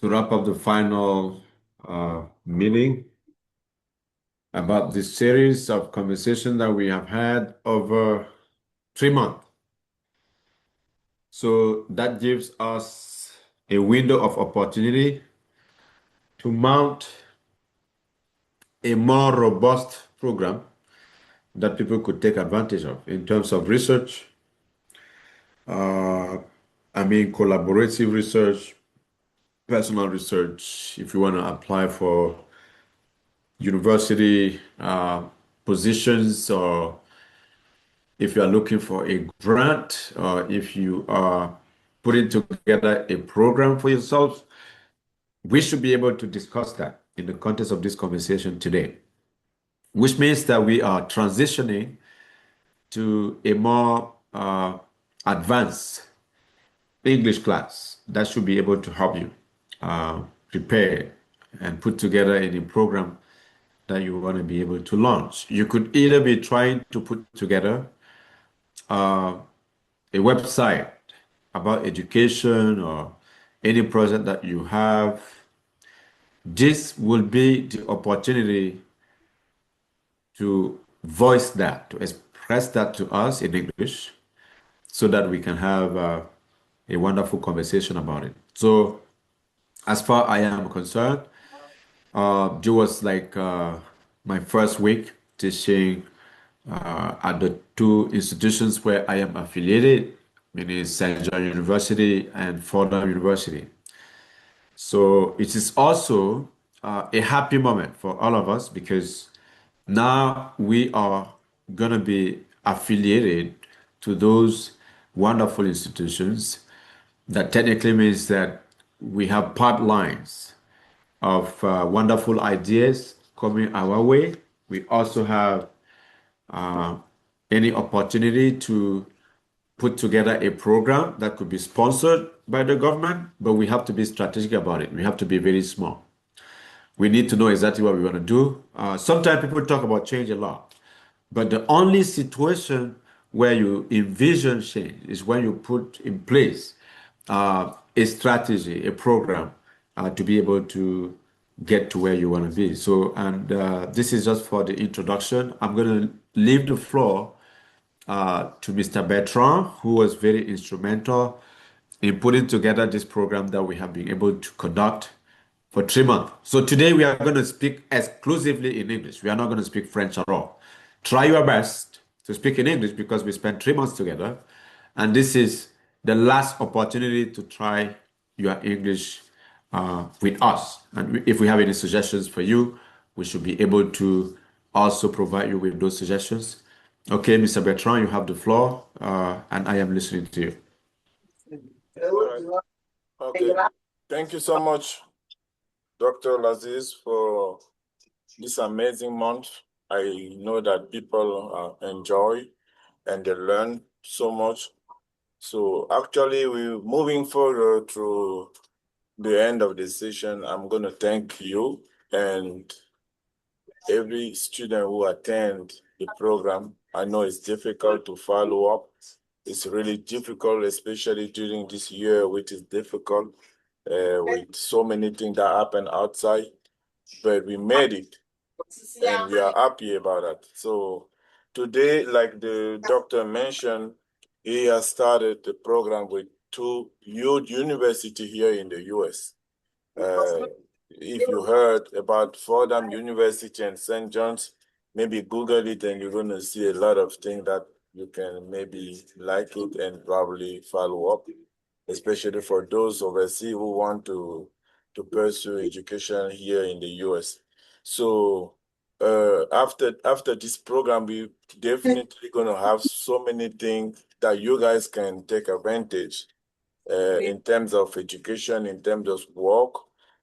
to wrap up the final meeting about this series of conversations that we have had over 3 months. So that gives us a window of opportunity to mount a more robust program that people could take advantage of in terms of research. Collaborative research, personal research, if you want to apply for university positions, or if you are looking for a grant, or if you are putting together a program for yourself, we should be able to discuss that in the context of this conversation today, which means that we are transitioning to a more advanced English class that should be able to help you prepare and put together any program that you want to be able to launch. You could either be trying to put together a website about education or any project that you have. This will be the opportunity to voice that, to express that to us in English, so that we can have a wonderful conversation about it. So, as far I am concerned, it was like my first week teaching at the two institutions where I am affiliated, meaning St. John University and Fordham University. So it is also a happy moment for all of us because now we are going to be affiliated to those wonderful institutions. That technically means that we have pipelines of wonderful ideas coming our way. We also have any opportunity to put together a program that could be sponsored by the government, but we have to be strategic about it. We have to be very small. We need to know exactly what we want to do. Sometimes people talk about change a lot, but the only situation where you envision change is when you put in place a strategy, a program to be able to get to where you want to be. So, and this is just for the introduction. I'm going to leave the floor to Mr. Bertrand, who was very instrumental in putting together this program that we have been able to conduct for 3 months. So today we are going to speak exclusively in English. We are not going to speak French at all. Try your best to speak in English because we spent 3 months together. And this is the last opportunity to try your English with us. And if we have any suggestions for you, we should be able to also provide you with those suggestions. Okay, Mr. Bertrand, you have the floor, and I am listening to you. All right. Okay. Thank you so much, Dr. Laziz, for this amazing month. I know that people enjoy and they learn so much. So actually, we're moving forward to the end of the session. I'm going to thank you and every student who attend the program. I know it's difficult to follow up. It's really difficult, especially during this year, which is difficult with so many things that happen outside. But we made it, and we are happy about that. So today, like the doctor mentioned, he has started the program with two huge universities here in the U.S. If you heard about Fordham University and St. John's, maybe Google it and you're going to see a lot of things that you can maybe like it and probably follow up, especially for those overseas who want to pursue education here in the US. So after this program, we definitely going to have so many things that you guys can take advantage in terms of education, in terms of work,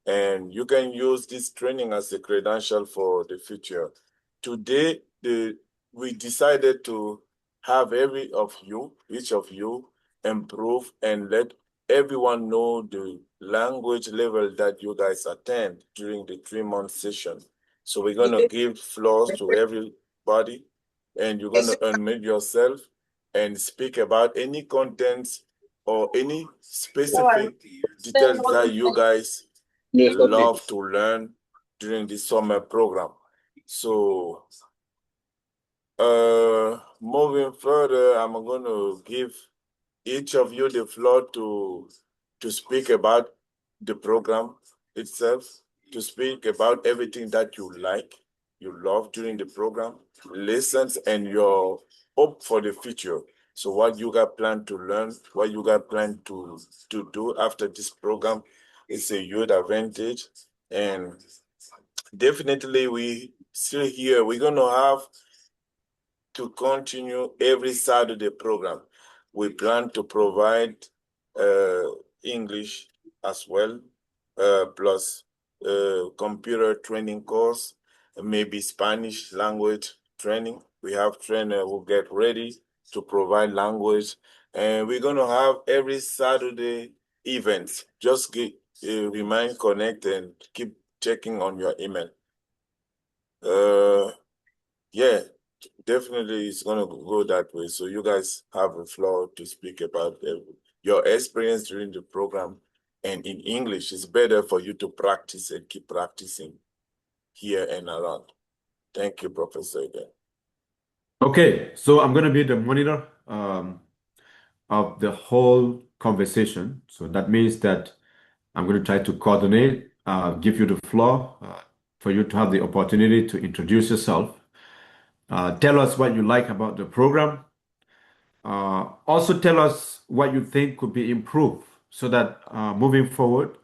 and you can use this training as a credential for the future. Today, we decided to have each of you, improve and let everyone know the language level that you guys attend during the 3-month session. So we're going to give floors to everybody, and you're going to unmute yourself and speak about any contents or any specific details that you guys love to learn during the summer program. So moving further, I'm going to give each of you the floor to speak about the program itself, to speak about everything that you like, you love during the program, lessons, and your hope for the future. So what you got planned to learn, what you got planned to do after this program, it's a youth advantage. And definitely we still here, we're gonna have to continue every Saturday program. We plan to provide English as well, plus computer training course, maybe Spanish language training. We have trainer who get ready to provide language, and we're gonna have every Saturday events. Just remain connected and keep checking on your email. Yeah, definitely it's gonna go that way. So you guys have a floor to speak about your experience during the program, and in English, it's better for you to practice and keep practicing here and around. Thank you, Professor. Again. Okay, so I'm going to be the monitor of the whole conversation. So that means that I'm going to try to coordinate, give you the floor for you to have the opportunity to introduce yourself. Tell us what you like about the program. Also, tell us what you think could be improved so that moving forward,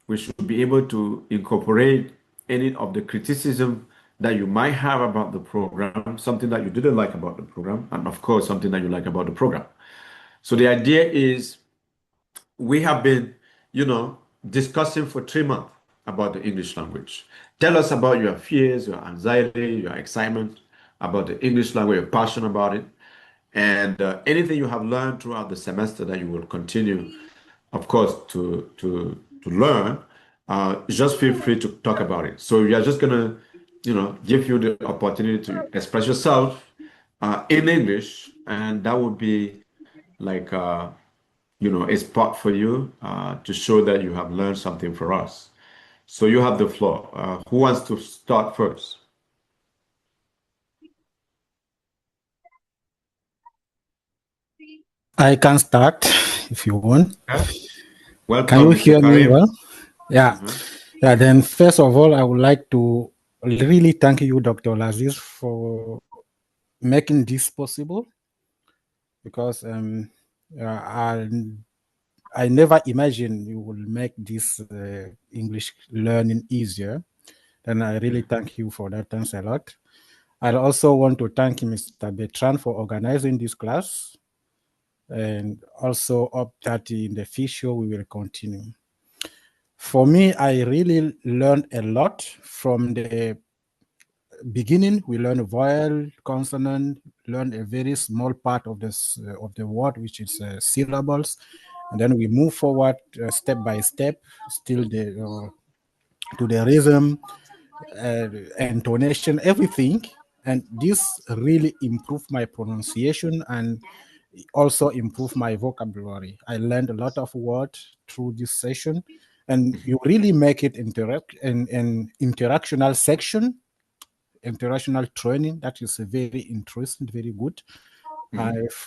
we should be able to incorporate any of the criticism that you might have about the program, something that you didn't like about the program, and of course, something that you like about the program. So the idea is we have been, discussing for 3 months about the English language. Tell us about your fears, your anxiety, your excitement about the English language, your passion about it, and anything you have learned throughout the semester that you will continue, of course, to learn. Just feel free to talk about it. So we are just gonna, give you the opportunity to express yourself in English, and that would be like a spot for you to show that you have learned something for us. So you have the floor. Who wants to start first? I can start if you want. Okay. Welcome, Can you Mr. hear me Karim. well? Yeah. Yeah. Then first of all, I would like to really thank you, Dr. Laziz, for making this possible, because I never imagined you will make this English learning easier. And I really thank you for that. Thanks a lot. I also want to thank Mr. Bertrand for organizing this class, and also hope that in the future we will continue. For me, I really learned a lot from the beginning. We learn a vowel, consonant, learn a very small part of this of the word, which is syllables, and then we move forward step by step, still to the rhythm, intonation, everything. And this really improved my pronunciation and also improved my vocabulary. I learned a lot of words through this session, and you really make it an interactional section, interactional training. That is very interesting, very good.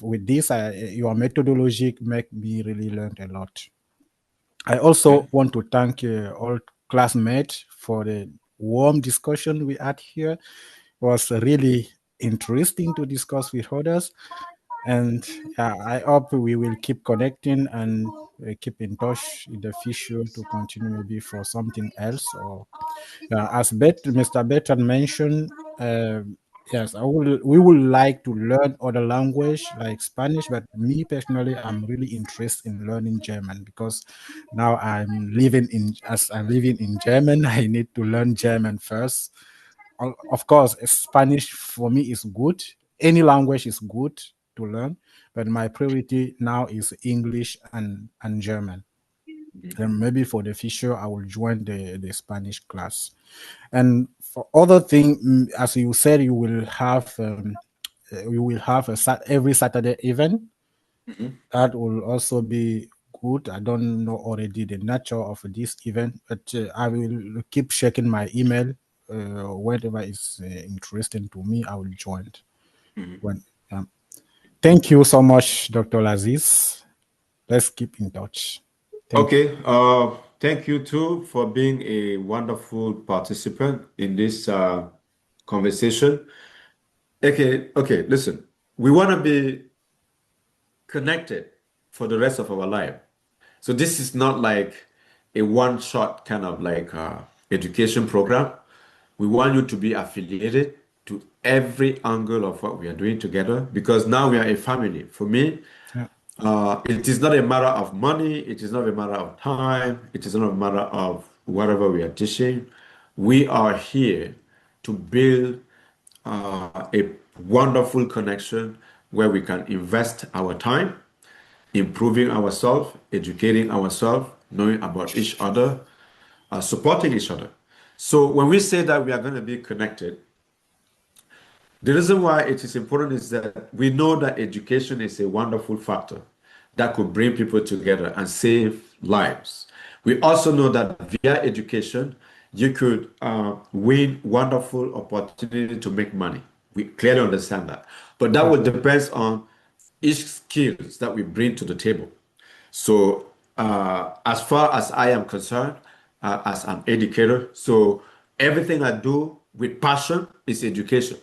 With this, your methodology make me really learn a lot. I also want to thank all classmates for the warm discussion we had here. It was really interesting to discuss with others. And I hope we will keep connecting and keep in touch in the future to continue maybe for something else. Or as Mr. Bertrand mentioned, yes, we would like to learn other language like Spanish, but me personally, I'm really interested in learning German, because now I'm living in German. I need to learn German first. Of course, Spanish for me is good. Any language is good to learn, but my priority now is English and German. And maybe for the future, I will join the Spanish class. And for other thing, as you said, you will have every Saturday event. That will also be good. I don't know already the nature of this event, but I will keep checking my email. Whatever is interesting to me, I will join. When, thank you so much, Dr. Laziz. Let's keep in touch. Thank you. Okay. Thank you too for being a wonderful participant in this conversation. Okay, listen. We want to be connected for the rest of our life. So this is not like a one-shot kind of like education program. We want you to be affiliated to every angle of what we are doing together because now we are a family. For me, Yeah. it is not a matter of money, it is not a matter of time, it is not a matter of whatever we are teaching. We are here to build a wonderful connection where we can invest our time, improving ourselves, educating ourselves, knowing about each other, supporting each other. So when we say that we are going to be connected, the reason why it is important is that we know that education is a wonderful factor that could bring people together and save lives. We also know that via education, you could win wonderful opportunity to make money. We clearly understand that. But that will depend on each skills that we bring to the table. So, as far as I am concerned, as an educator, so everything I do with passion is education.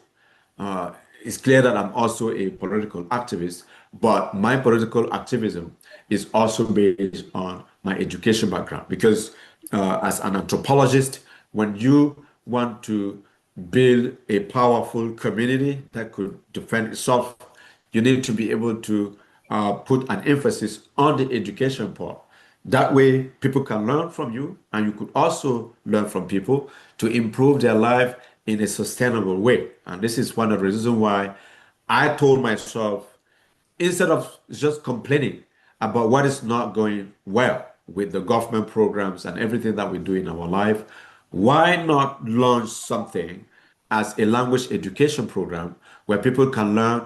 Uh, it's clear that I'm also a political activist, but my political activism is also based on my education background. Because as an anthropologist, when you want to build a powerful community that could defend itself, you need to be able to put an emphasis on the education part. That way, people can learn from you, and you could also learn from people to improve their life in a sustainable way. And this is one of the reasons why I told myself, instead of just complaining about what is not going well with the government programs and everything that we do in our life, why not launch something as a language education program where people can learn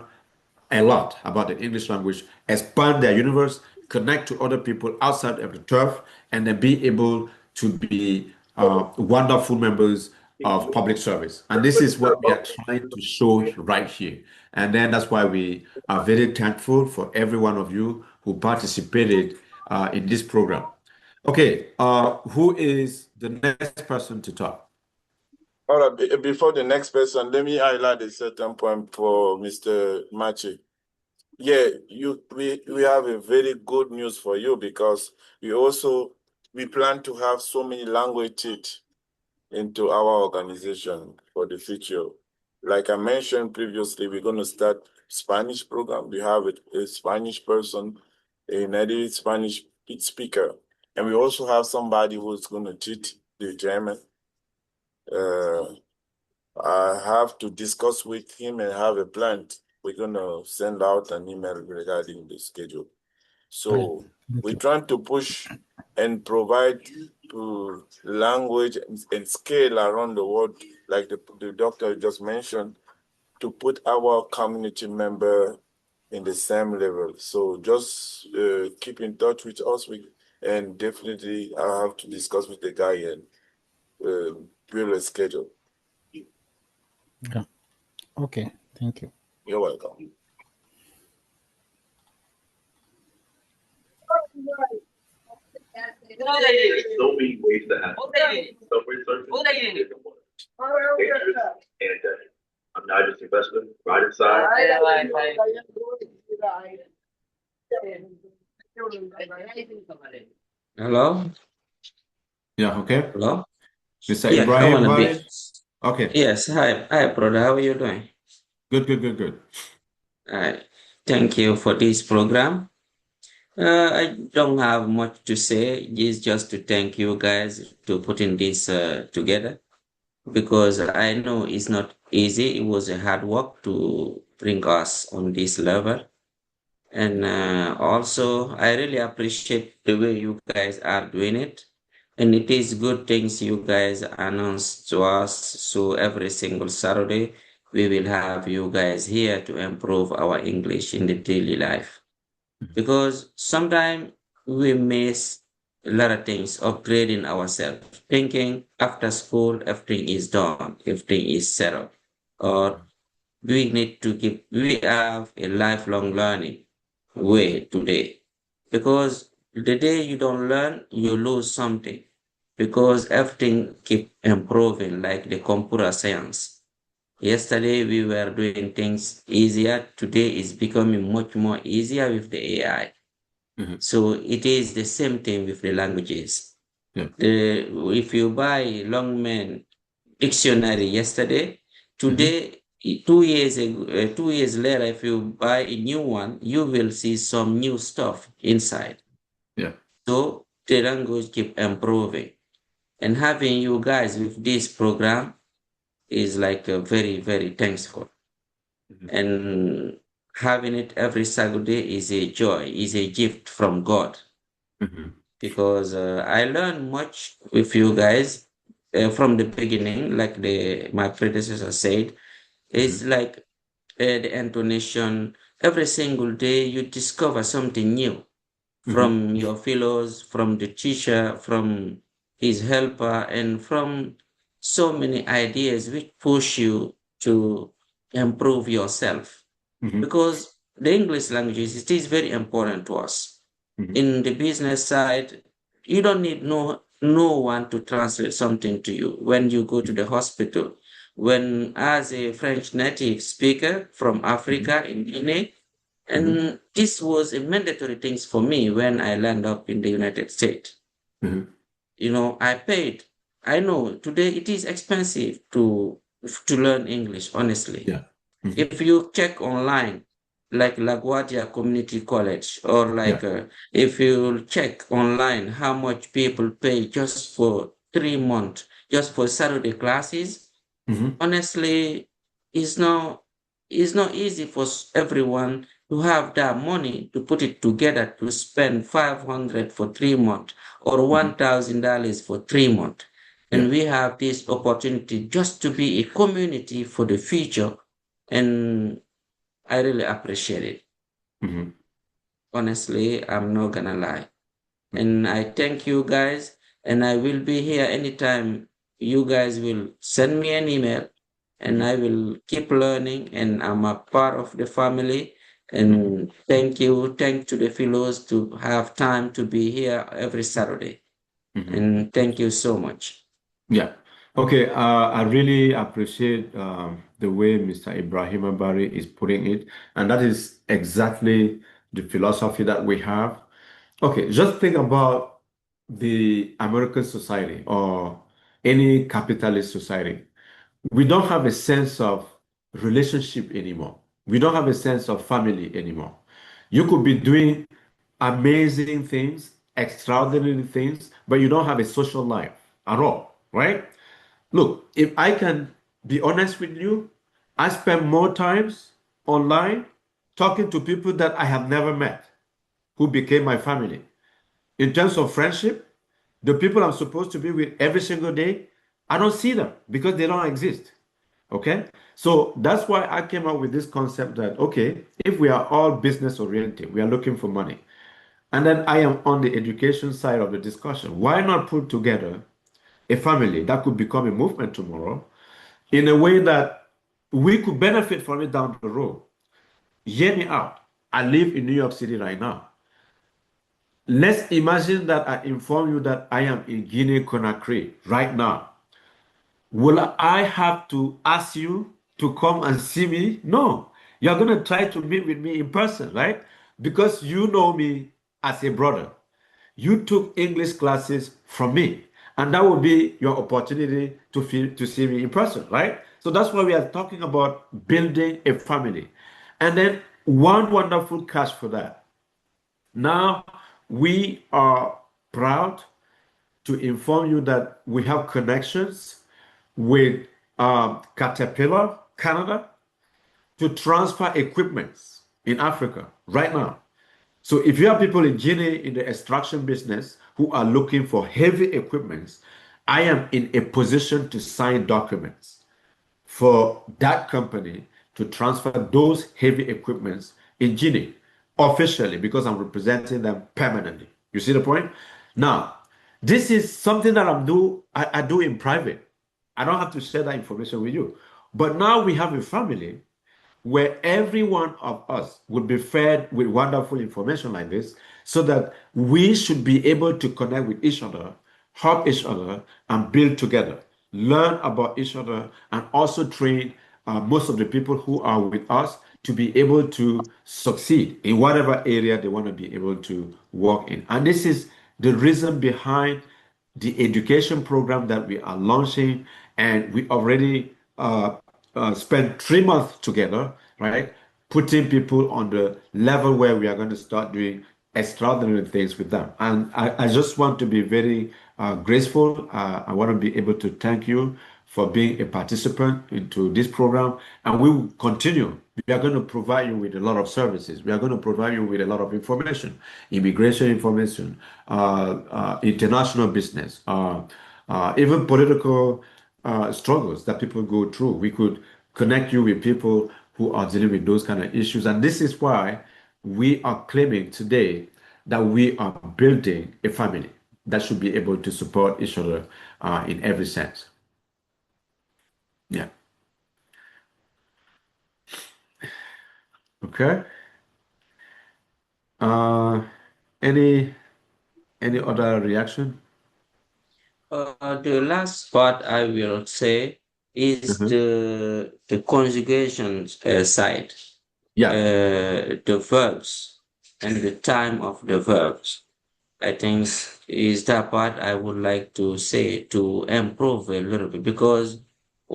a lot about the English language, expand their universe, connect to other people outside of the turf, and then be able to be wonderful members of public service. And this is what we are trying to show right here. And then that's why we are very thankful for every one of you who participated in this program. Okay, who is the next person to talk? All right, before the next person, let me highlight a certain point for Mr. Machi. Yeah, we have a very good news for you because we plan to have so many languages into our organization for the future. Like I mentioned previously, we're going to start Spanish program. We have a Spanish person, a native Spanish speaker, and we also have somebody who's going to teach the German. I have to discuss with him and have a plan. We're going to send out an email regarding the schedule. So we're trying to push and provide language and scale around the world, like the doctor just mentioned, to put our community member in the same level. So just keep in touch with us, and definitely I have to discuss with the guy and build a schedule. Yeah. Okay. Thank you. You're welcome. So many ways to have some research and I'm not just investment right inside. Hello? Yeah, okay. Hello? Mr. Yeah, I Ibrahim want to be. Wali? Okay, Yes, hi, brother. How are you doing? good. Thank you for this program. I don't have much to say. It's just to thank you guys to putting this together because I know it's not easy. It was a hard work to bring us on this level. And also, I really appreciate the way you guys are doing it. And it is good things you guys announce to us. So every single Saturday, we will have you guys here to improve our English in the daily life. Because sometimes we miss a lot of things, upgrading ourselves, thinking after school, everything is done, everything is set up. Or we have a lifelong learning way today. Because the day you don't learn, you lose something. Because everything keep improving, like the computer science. Yesterday we were doing things easier. Today is becoming much more easier with the AI. So it is the same thing with the languages. Yeah. If you buy Longman dictionary yesterday, today, 2 years ago, 2 years later, if you buy a new one, you will see some new stuff inside. Yeah. So the language keep improving. And having you guys with this program is like a very, very thankful. And having it every Saturday is a joy, is a gift from God. Because I learned much with you guys from the beginning, like my predecessor said. It's like the intonation. Every single day you discover something new from your fellows, from the teacher, from his helper, and from so many ideas which push you to improve yourself. Because the English language it is very important to us. In the business side, you don't need no one to translate something to you when you go to the hospital. When as a French native speaker from Africa in Guinea, and this was a mandatory thing for me when I land up in the United States. You know, I paid. I know today it is expensive to learn English, honestly. Yeah. If you check online, like LaGuardia Community College, or like if you check online how much people pay just for 3 months, just for Saturday classes, honestly, it's not easy for everyone to have that money to put it together to spend $500 for 3 months or $1,000 for 3 months. And we have this opportunity just to be a community for the future. And I really appreciate it. Honestly, I'm not gonna lie. And I thank you guys. And I will be here anytime you guys will send me an email. And I will keep learning. And I'm a part of the family. And thank you. Thank to the fellows to have time to be here every Saturday. And thank you so much. Yeah. Okay. I really appreciate the way Mr. Ibrahim Abari is putting it, and that is exactly the philosophy that we have. Okay, just think about the American society or any capitalist society. We don't have a sense of relationship anymore. We don't have a sense of family anymore. You could be doing amazing things, extraordinary things, but you don't have a social life at all, right? Look, if I can be honest with you, I spend more times online talking to people that I have never met, who became my family. In terms of friendship, the people I'm supposed to be with every single day, I don't see them because they don't exist. Okay? So that's why I came up with this concept that, okay, if we are all business oriented, we are looking for money. And then I am on the education side of the discussion. Why not put together a family that could become a movement tomorrow in a way that we could benefit from it down the road? Hear me out. I live in New York City right now. Let's imagine that I inform you that I am in Guinea Conakry right now. Will I have to ask you to come and see me? No. You're going to try to meet with me in person, right? Because you know me as a brother. You took English classes from me, and that will be your opportunity to see me in person, right? So that's why we are talking about building a family. And then one wonderful catch for that. Now, we are proud to inform you that we have connections with Caterpillar Canada to transfer equipments in Africa right now. So if you have people in Guinea in the extraction business who are looking for heavy equipments, I am in a position to sign documents for that company to transfer those heavy equipments in Guinea officially because I'm representing them permanently. You see the point? Now, this is something that I do in private. I don't have to share that information with you. But now we have a family where every one of us would be fed with wonderful information like this so that we should be able to connect with each other, help each other, and build together, learn about each other, and also train most of the people who are with us to be able to succeed in whatever area they want to be able to work in. And this is the reason behind the education program that we are launching, and we already spent 3 months together, right? Putting people on the level where we are going to start doing extraordinary things with them. And I just want to be very graceful. I want to be able to thank you for being a participant into this program. And we will continue. We are going to provide you with a lot of services. We are going to provide you with a lot of information, immigration information, international business, even political struggles that people go through. We could connect you with people who are dealing with those kind of issues. And this is why we are claiming today that we are building a family that should be able to support each other in every sense. Yeah. Okay. Any other reaction? The last part I will say is the conjugation side, the verbs and the time of the verbs. I think is that part I would like to say to improve a little bit because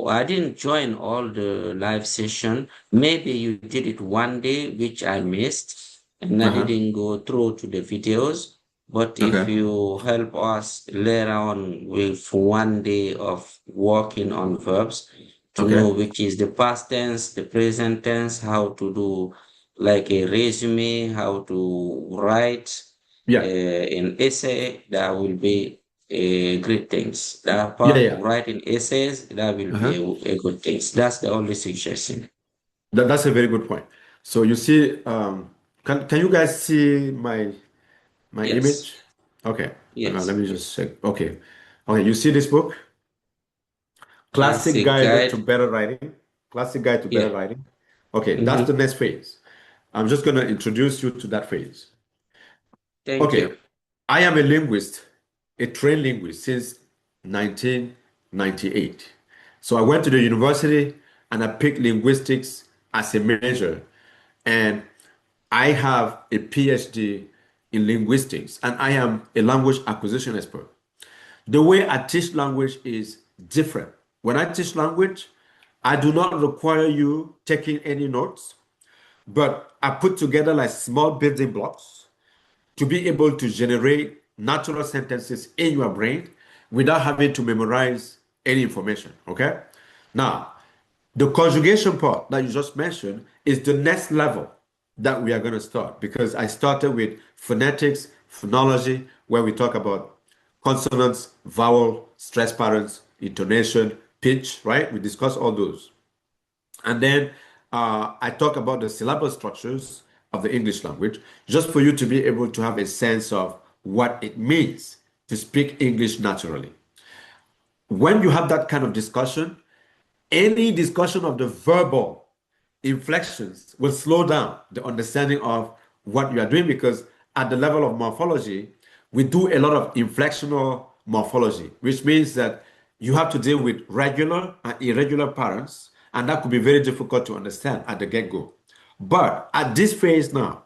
I didn't join all the live session. Maybe you did it one day, which I missed, and I didn't go through to the videos. But if you help us later on with one day of working on verbs to know which is the past tense, the present tense, how to do like a resume, how to write an essay, that will be a great things. That part of writing essays, that will be a good things. That's the only suggestion. That's a very good point. So you see, can you guys see my image? Okay. Yes. Let me just check. Okay. You see this book? Classic Guide to Better Writing. Classic Guide to Better Writing. Okay, that's the next phase. I'm just going to introduce you to that phase. Thank you. I am a linguist, a trained linguist since 1998. So I went to the university and I picked linguistics as a major. And I have a PhD in linguistics and I am a language acquisition expert. The way I teach language is different. When I teach language, I do not require you taking any notes, but I put together like small building blocks to be able to generate natural sentences in your brain without having to memorize any information, okay? Now, the conjugation part that you just mentioned is the next level that we are going to start because I started with phonetics, phonology, where we talk about consonants, vowel, stress patterns, intonation, pitch, right? We discuss all those. And then I talk about the syllable structures of the English language, just for you to be able to have a sense of what it means to speak English naturally. When you have that kind of discussion, any discussion of the verbal inflections will slow down the understanding of what you are doing because at the level of morphology, we do a lot of inflectional morphology, which means that you have to deal with regular and irregular patterns, and that could be very difficult to understand at the get-go. But at this phase now,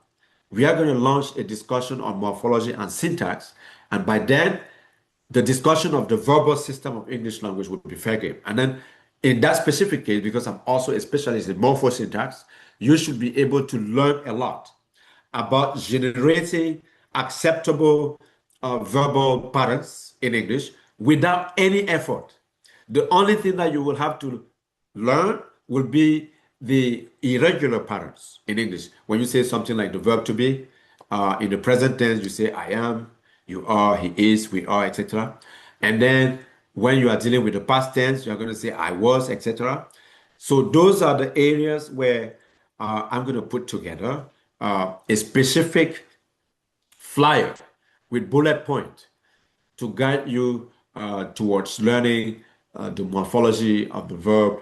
we are going to launch a discussion on morphology and syntax, and by then, the discussion of the verbal system of English language would be fair game. And then in that specific case, because I'm also a specialist in morphosyntax, you should be able to learn a lot about generating acceptable verbal patterns in English without any effort. The only thing that you will have to learn will be the irregular patterns in English. When you say something like the verb to be, in the present tense, you say I am, you are, he is, we are, etc. And then when you are dealing with the past tense, you're going to say I was, etc. So those are the areas where I'm going to put together a specific flyer with bullet point to guide you towards learning the morphology of the verb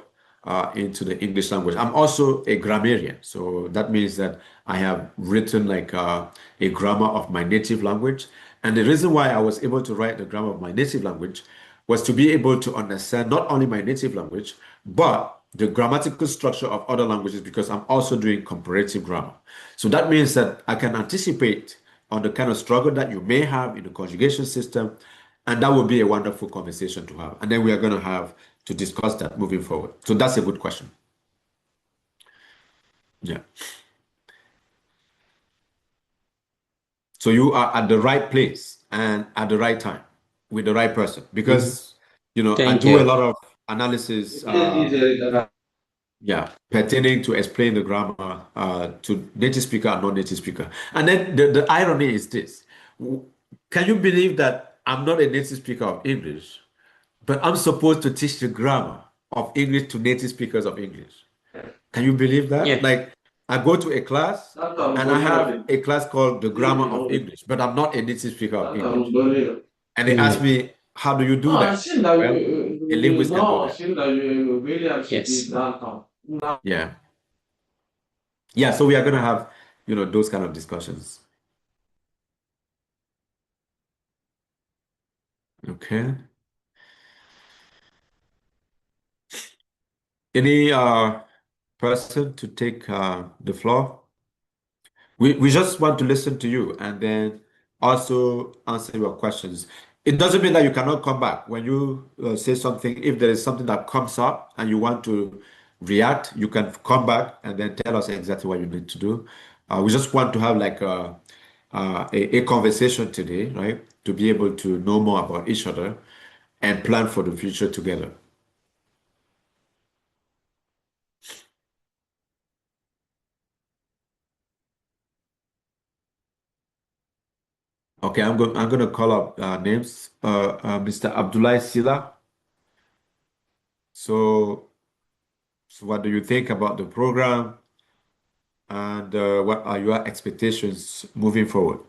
into the English language. I'm also a grammarian, so that means that I have written like a grammar of my native language. And the reason why I was able to write the grammar of my native language was to be able to understand not only my native language, but the grammatical structure of other languages because I'm also doing comparative grammar. So that means that I can anticipate on the kind of struggle that you may have in the conjugation system, and that would be a wonderful conversation to have. And then we are going to have to discuss that moving forward. So that's a good question. Yeah. So you are at the right place and at the right time with the right person because I Thank do a you. lot of analysis pertaining to explain the grammar to native speaker and non-native speaker. And then the irony is this. Can you believe that I'm not a native speaker of English, but I'm supposed to teach the grammar of English to native speakers of English? Can you believe that? Yeah. Like, I go to a class and I have a class called the grammar of English, but I'm not a native speaker of English. And they ask me, how do you do that? Well, a linguist can do that. Yes. Yeah. Yeah, so we are going to have, those kind of discussions. Okay. Any person to take the floor? We just want to listen to you and then also answer your questions. It doesn't mean that you cannot come back. When you say something, if there is something that comes up and you want to react, you can come back and then tell us exactly what you need to do. We just want to have like a conversation today, right? To be able to know more about each other and plan for the future together. Okay, I'm going to call up names. Mr. Abdullah Sila. So what do you think about the program and what are your expectations moving forward?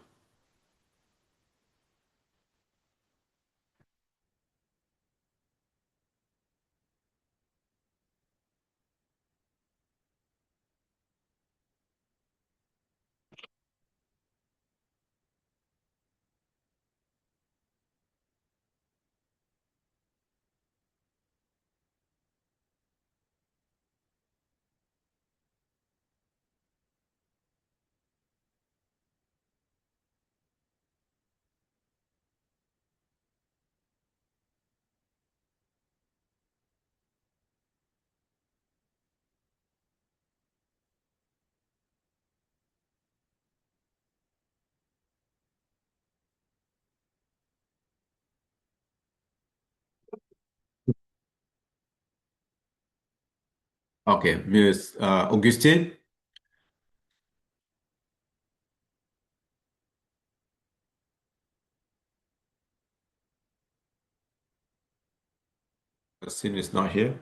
Okay, Ms. Augustine. Augustine is not here.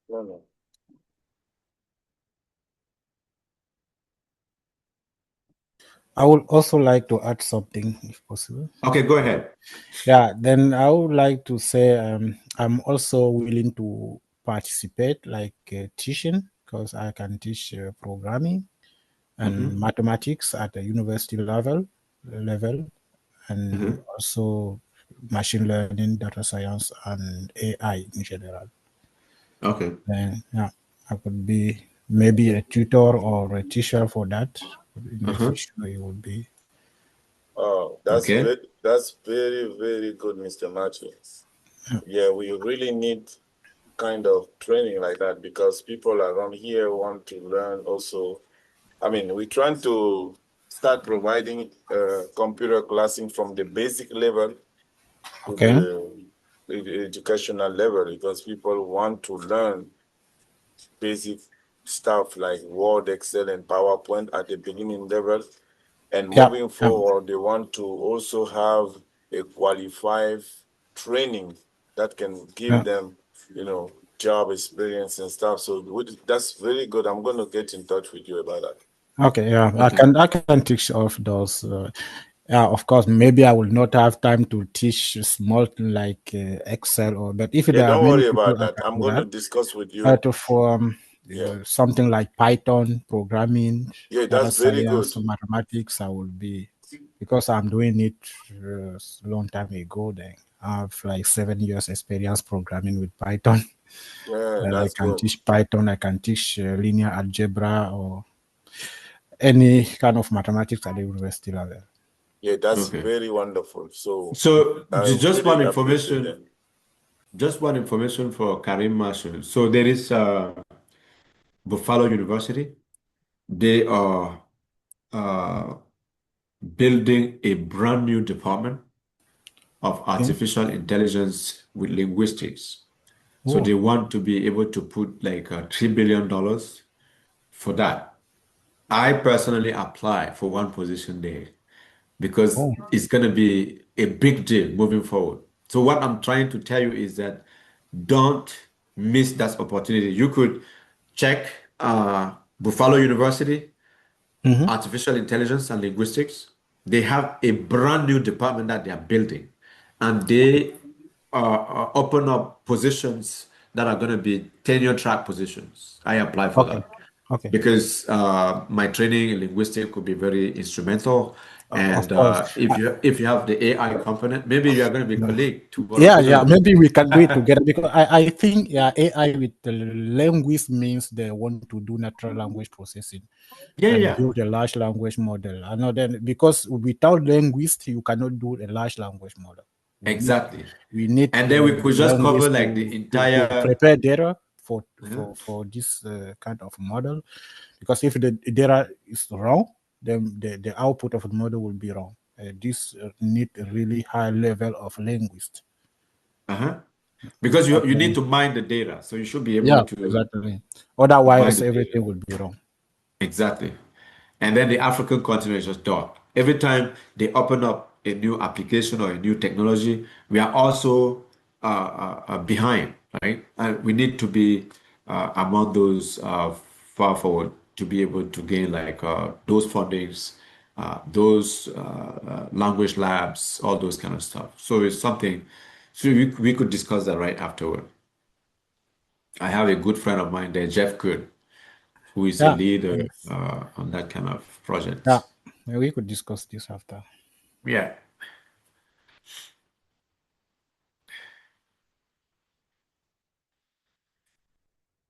No. I would also like to add something, if possible. Okay, go ahead. Yeah, then I would like to say I'm also willing to participate, like teaching, because I can teach programming and mathematics at the university level, and also machine learning, data science, and AI in general. Okay. And yeah, I could be maybe a tutor or a teacher for that. In the future, it would be. Oh, that's Okay. very, very good, Mr. Martins. Yeah, we really need kind of training like that because people around here want to learn also. I mean, we're trying to start providing computer classing from the basic level to Okay. the educational level because people want to learn basic stuff like Word, Excel, and PowerPoint at the beginning level. And Yeah. moving forward, they want to also have a qualified training that can give them, job experience and stuff. So that's very good. I'm going to get in touch with you about that. Okay, yeah, Okay. I can teach of those. Yeah, of course, maybe I will not have time to teach small thing like Excel or, but if Yeah, there are don't many worry people about I that. can I'm do going to that. discuss with you. To form Yeah. something like Python programming, Yeah, data that's very good. science, mathematics, I will be, because I'm doing it long time ago. Then I have like 7 years experience programming with Python. Yeah, Then I that's can good. teach Python. I can teach linear algebra or any kind of mathematics at the university level. Yeah, that's Okay. very wonderful. So So I just one really appreciate that. information, just one information for Karim Marshall. So there is Buffalo University. They are uh, building a brand new department of Okay. artificial intelligence with linguistics. So Oh, they want to be able to put like $3 billion for that. I personally apply for one position there because oh, it's going to be a big deal moving forward. So what I'm trying to tell you is that don't miss that opportunity. You could check Buffalo University, mm-hmm. artificial intelligence and linguistics. They have a brand new department that they are building, and they open up positions that are going to be tenure track positions. I apply for Okay, that okay. because my training in linguistics could be very instrumental. Of And course. if you have the AI component, maybe you are going to be colleague to one of Yeah, yeah, those. maybe we can do it together because I think yeah, AI with the linguist means they want to do natural language processing Yeah, and yeah, build a large language model. I know then because without linguist you cannot do a large language model. We need exactly. we need And then we could just cover linguists like the to entire. prepare data Yeah. for this kind of model, because if the data is wrong, then the output of the model will be wrong. This need a really high level of linguist. Uh-huh. Because you need Okay. to mine the data, so you should be able Yeah, to exactly. mine Otherwise, the data. everything will be wrong. Exactly. And then the African continent is just dark. Every time they open up a new application or a new technology, we are also behind, right? And we need to be among those far forward to be able to gain like those fundings, those language labs, all those kind of stuff. So it's something. So we could discuss that right afterward. I have a good friend of mine there, Jeff Good, who is a Yeah, leader on that kind of yeah. project. We could discuss this after. Yeah.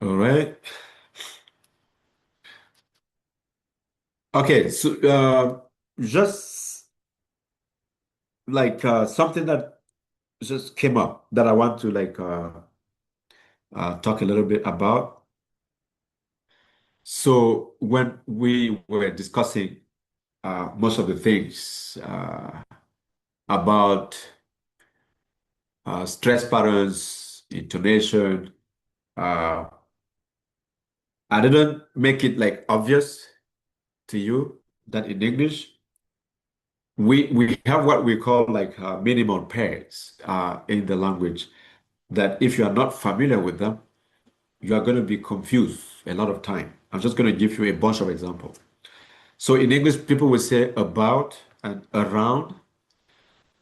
All right. Okay. So just like something that just came up that I want to like talk a little bit about. So when we were discussing most of the things about stress patterns, intonation, uh, I didn't make it like obvious to you that in English we have what we call like minimum pairs in the language that if you are not familiar with them, you are going to be confused a lot of time. I'm just going to give you a bunch of examples. So in English, people will say about and around,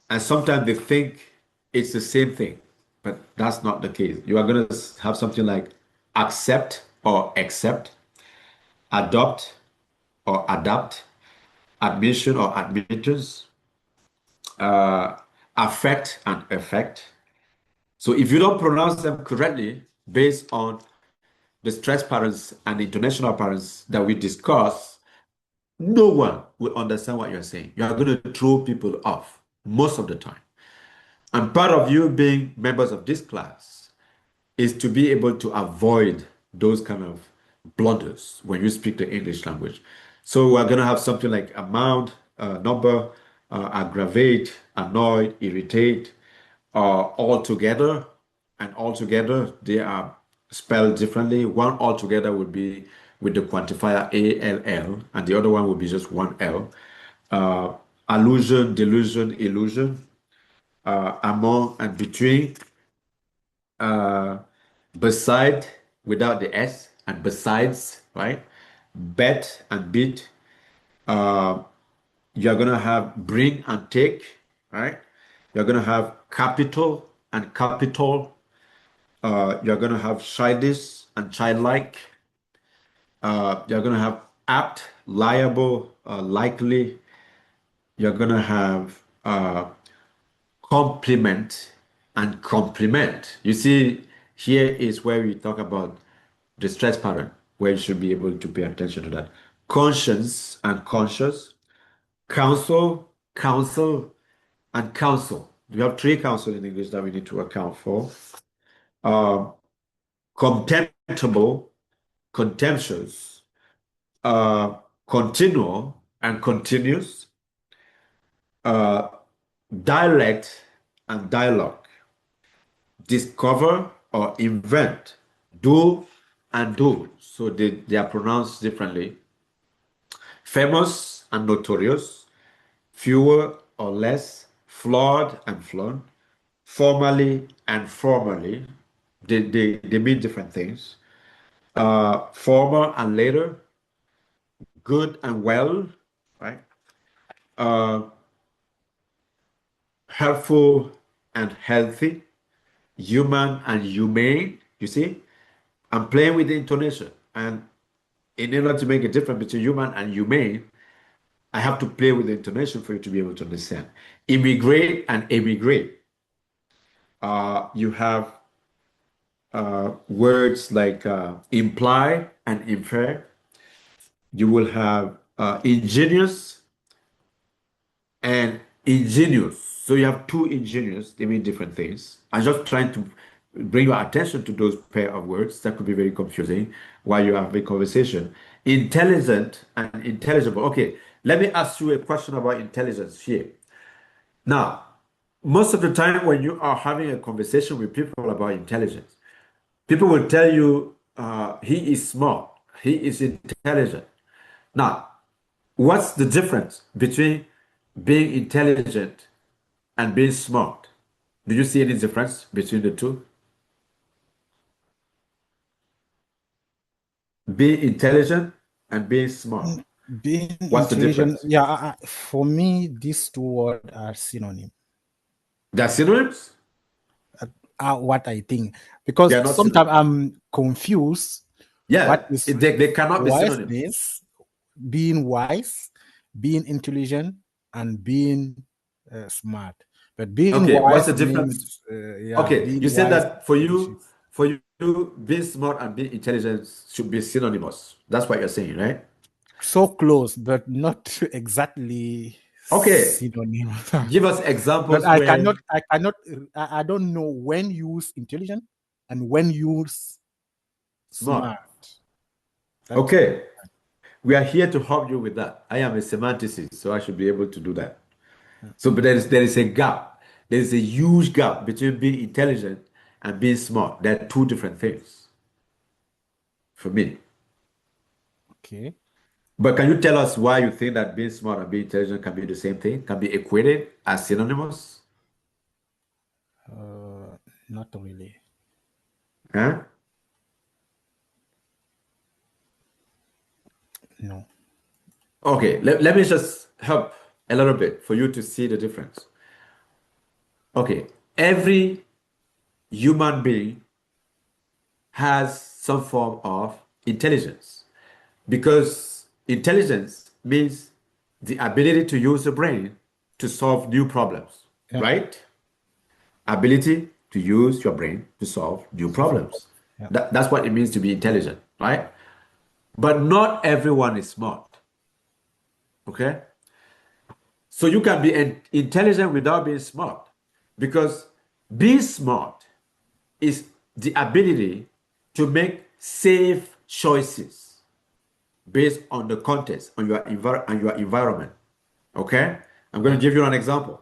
and sometimes they think it's the same thing, but that's not the case. You are going to have something like accept or accept, adopt or adapt, admission or admittance, uh, affect and effect. So if you don't pronounce them correctly based on the stress patterns and the intonational patterns that we discuss, no one will understand what you're saying. You are going to throw people off most of the time. And part of you being members of this class is to be able to avoid those kind of blunders when you speak the English language. So we're going to have something like amount, number, aggravate, annoy, irritate, all together. And all together, they are spelled differently. One altogether would be with the quantifier ALL, and the other one would be just one L. Uh, allusion, delusion, illusion, among and between, uh, beside without the S, and besides, right? Bet and beat, You're going to have bring and take, right? You're going to have capital and capital. You're going to have childish and childlike. You're going to have apt, liable, likely. You're going to have complement and complement. You see, here is where we talk about the stress pattern, where you should be able to pay attention to that. Conscience and conscious, counsel, counsel, and counsel. We have three counsel in English that we need to account for. Contemptible, contemptuous, continual and continuous, dialect and dialogue, discover or invent, do and do. So they are pronounced differently. Famous and notorious, fewer or less, flawed and flawed, formally and formally. They mean different things. Former and later, good and well, right? Helpful and healthy, human and humane. You see, I'm playing with the intonation, and in order to make a difference between human and humane, I have to play with the intonation for you to be able to understand. Immigrate and emigrate. You have words like imply and infer. You will have ingenious and ingenious. So you have two ingenious, they mean different things. I'm just trying to bring your attention to those pair of words that could be very confusing while you have a conversation. Intelligent and intelligible. Okay, let me ask you a question about intelligence here. Now, most of the time when you are having a conversation with people about intelligence, people will tell you he is smart, he is intelligent. Now, what's the difference between being intelligent and being smart? Do you see any difference between the two? Being intelligent and being smart. Being What's the intelligent, difference? yeah, for me, these two words are synonym. They're synonyms? What I think, They because are not sometimes synonyms. I'm confused. Yeah, What is they cannot be synonyms. wiseness, being wise, being intelligent, and being smart? But being Okay, what's wise the difference? means, yeah, Okay, you being said wise. that for you, being smart and being intelligent should be synonymous. That's what you're saying, right? So close, but not exactly Okay, synonym. give us But examples where I don't know when use intelligent and when use smart. smart. That is Okay, we are here to help you with that. I am a semanticist, so I should be able to do that. So, but there is a gap. There is a huge gap between being intelligent and being smart. They're two different things for me. okay. But can you tell us why you think that being smart and being intelligent can be the same thing, can be equated as synonymous? Not really. Huh? No. Okay, let me just help a little bit for you to see the difference. Okay, every human being has some form of intelligence because intelligence means the ability to use the brain to solve new problems, Yeah. right? Ability to use your brain to solve new problems. Yeah. That's what it means to be intelligent, right? But not everyone is smart, okay? So you can be intelligent without being smart because being smart is the ability to make safe choices based on the context, on your environment. Okay? I'm going to give you an example.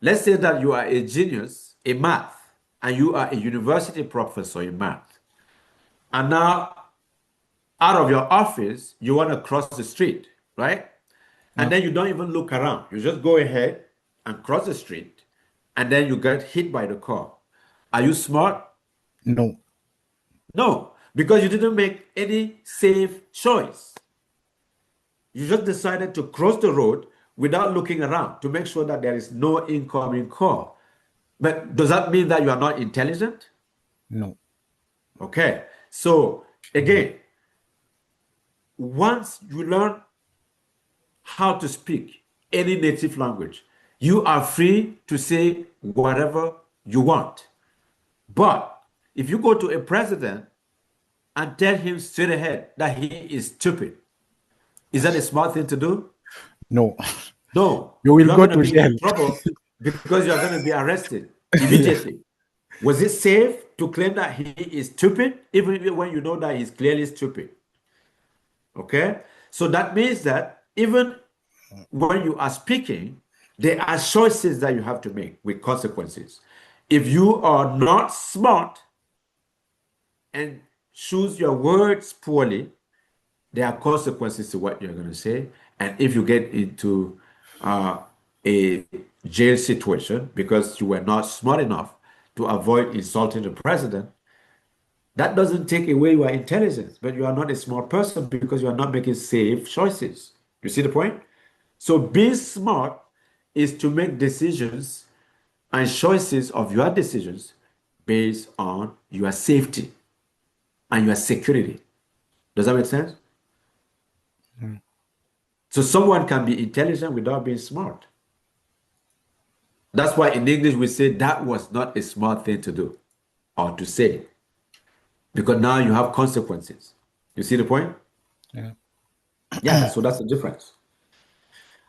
Let's say that you are a genius in math and you are a university professor in math. And now, out of your office, you want to cross the street, right? And then you don't even look around. You just go ahead and cross the street, and then you get hit by the car. Are you smart? No. No, because you didn't make any safe choice. You just decided to cross the road without looking around to make sure that there is no incoming call. But does that mean that you are not intelligent? No. Okay. So again, once you learn how to speak any native language, you are free to say whatever you want. But if you go to a president and tell him straight ahead that he is stupid, is that a smart thing to do? No. No. You will You're go going to to be in jail. trouble because you're going to be arrested Yeah. immediately. Was it safe to claim that he is stupid, even when you know that he's clearly stupid? Okay? So that means that even when you are speaking, there are choices that you have to make with consequences. If you are not smart and choose your words poorly, there are consequences to what you're going to say. And if you get into a jail situation because you were not smart enough to avoid insulting the president, that doesn't take away your intelligence, but you are not a smart person because you are not making safe choices. You see the point? So being smart is to make decisions and choices of your decisions based on your safety and your security. Does that make sense? So someone can be intelligent without being smart. That's why in English we say that was not a smart thing to do or to say, because now you have consequences. You see the point? Yeah. Yeah, so that's the difference.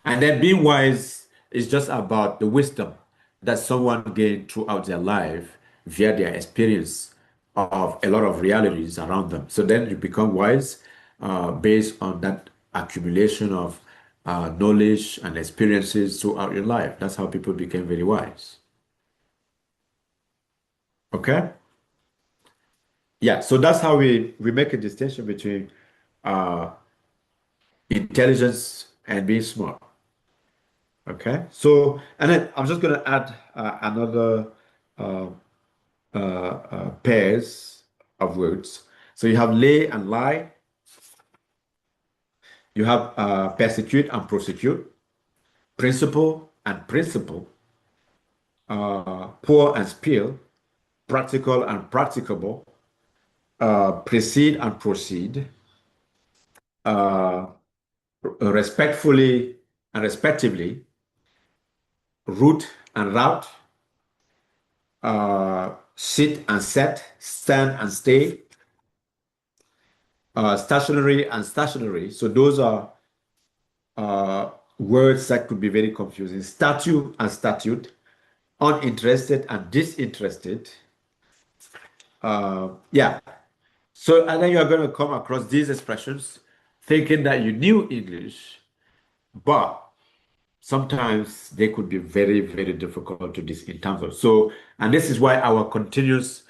And then being wise is just about the wisdom that someone gained throughout their life via their experience of a lot of realities around them. So then you become wise based on that accumulation of knowledge and experiences throughout your life. That's how people became very wise. Okay? Yeah, so that's how we make a distinction between uh, intelligence and being smart. Okay, so and then I'm just going to add another uh, pairs of words. So you have lay and lie. You have persecute and prosecute, principle and principle, pour and spill, practical and practicable, precede and proceed, uh, respectfully and respectively, route and route, sit and set, stand and stay, stationary and stationary. So those are words that could be very confusing. Statue and statute, uninterested and disinterested. Yeah. So, and then you're going to come across these expressions thinking that you knew English, but sometimes they could be very, very difficult to this in terms of. So, and this is why our continuous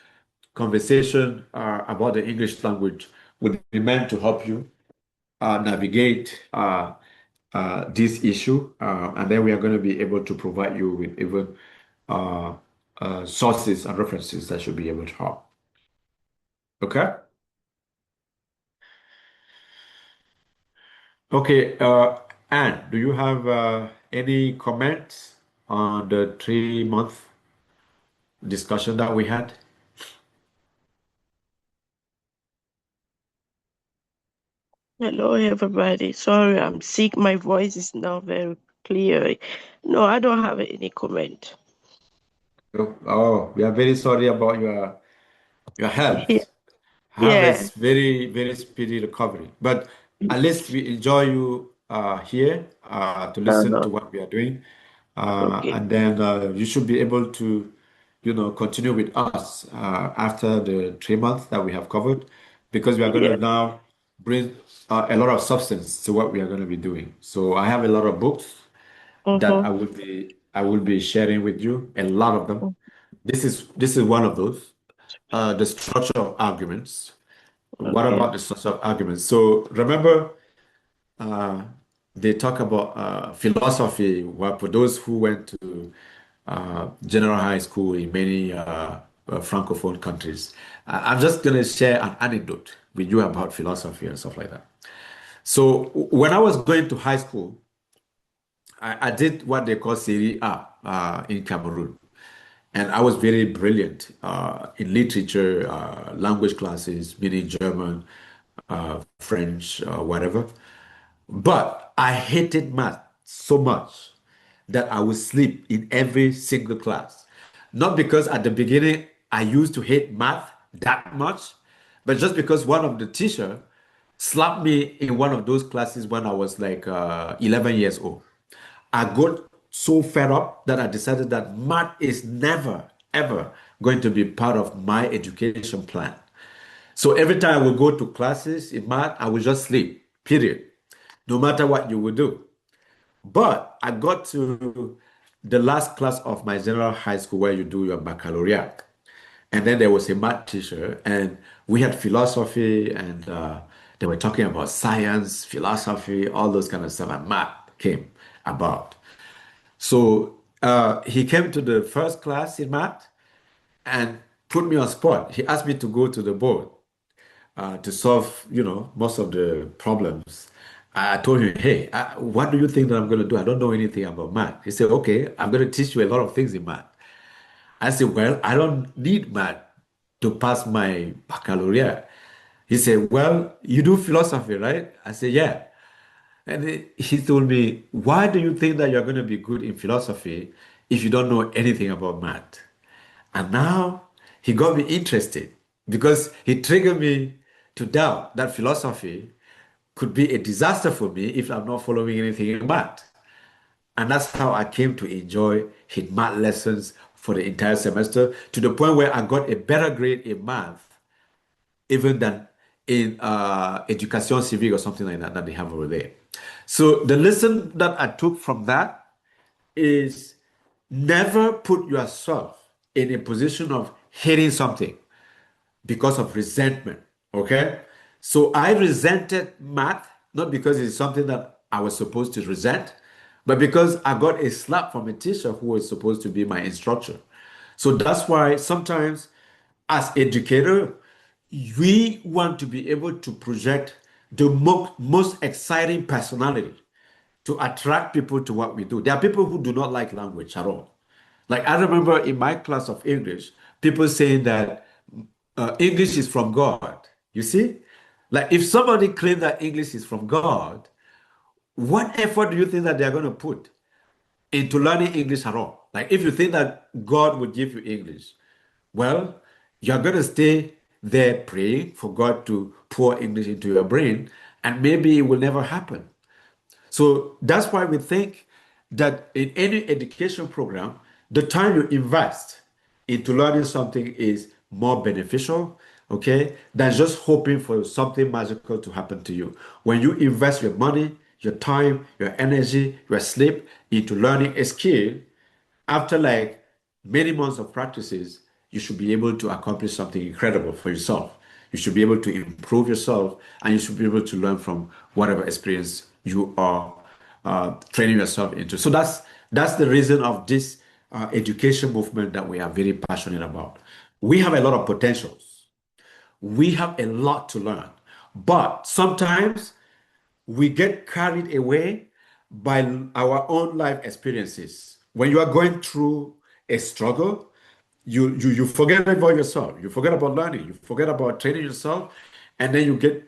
conversation about the English language would be meant to help you navigate this issue, and then we are going to be able to provide you with even sources and references that should be able to help. Okay? Okay, Anne, do you have any comments on the 3 month discussion that we had? Hello, everybody. Sorry, I'm sick. My voice is not very clear. No, I don't have any comment. Oh, we are very sorry about your Yeah, health. Have a yeah. very, very speedy recovery. But at least we enjoy you here to listen to Uh-huh. what we are doing. Okay. And then you should be able to, continue with us after the 3 months that we have covered, because we are going Yeah. to now bring a lot of substance to what we are going to be doing. So I have a lot of books that Uh-huh. I will be sharing with you, a lot of them. This is one of those. The structure of arguments. What Okay. about the structure of arguments? So remember, uh, they talk about philosophy. Well, for those who went to general high school in many francophone countries, I'm just going to share an anecdote with you about philosophy and stuff like that. So when I was going to high school, I did what they call Serie A in Cameroon. And I was very brilliant in literature, language classes, meaning German, French, whatever. But I hated math so much that I would sleep in every single class. Not because at the beginning I used to hate math that much, but just because one of the teacher slapped me in one of those classes when I was like 11 years old. I got so fed up that I decided that math is never, ever going to be part of my education plan. So every time I would go to classes in math, I would just sleep, period, no matter what you would do. But I got to the last class of my general high school where you do your baccalaureate. And then there was a math teacher, and we had philosophy, and they were talking about science, philosophy, all those kind of stuff, and math came about. So he came to the first class in math and put me on spot. He asked me to go to the board to solve, most of the problems. I told him, hey, what do you think that I'm going to do? I don't know anything about math. He said, okay, I'm going to teach you a lot of things in math. I said, well, I don't need math to pass my baccalaureate. He said, well, you do philosophy, right? I said, yeah. And he told me, why do you think that you're going to be good in philosophy if you don't know anything about math? And now he got me interested because he triggered me to doubt that philosophy could be a disaster for me if I'm not following anything in math. And that's how I came to enjoy his math lessons for the entire semester to the point where I got a better grade in math even than in education civique or something like that they have over there. So the lesson that I took from that is never put yourself in a position of hating something because of resentment. Okay? So I resented math, not because it's something that I was supposed to resent, but because I got a slap from a teacher who was supposed to be my instructor. So that's why sometimes as educator, we want to be able to project the most exciting personality to attract people to what we do. There are people who do not like language at all. Like I remember in my class of English, people saying that English is from God. You see? Like if somebody claims that English is from God, what effort do you think that they're going to put into learning English at all? Like if you think that God would give you English, well, you're going to stay there praying for God to pour English into your brain, and maybe it will never happen. So that's why we think that in any education program, the time you invest into learning something is more beneficial, okay, than just hoping for something magical to happen to you. When you invest your money, your time, your energy, your sleep into learning a skill, after like many months of practices, you should be able to accomplish something incredible for yourself. You should be able to improve yourself, and you should be able to learn from whatever experience you are training yourself into. So that's the reason of this education movement that we are very passionate about. We have a lot of potentials. We have a lot to learn, but sometimes we get carried away by our own life experiences. When you are going through a struggle, you forget about yourself, you forget about learning, you forget about training yourself, and then you get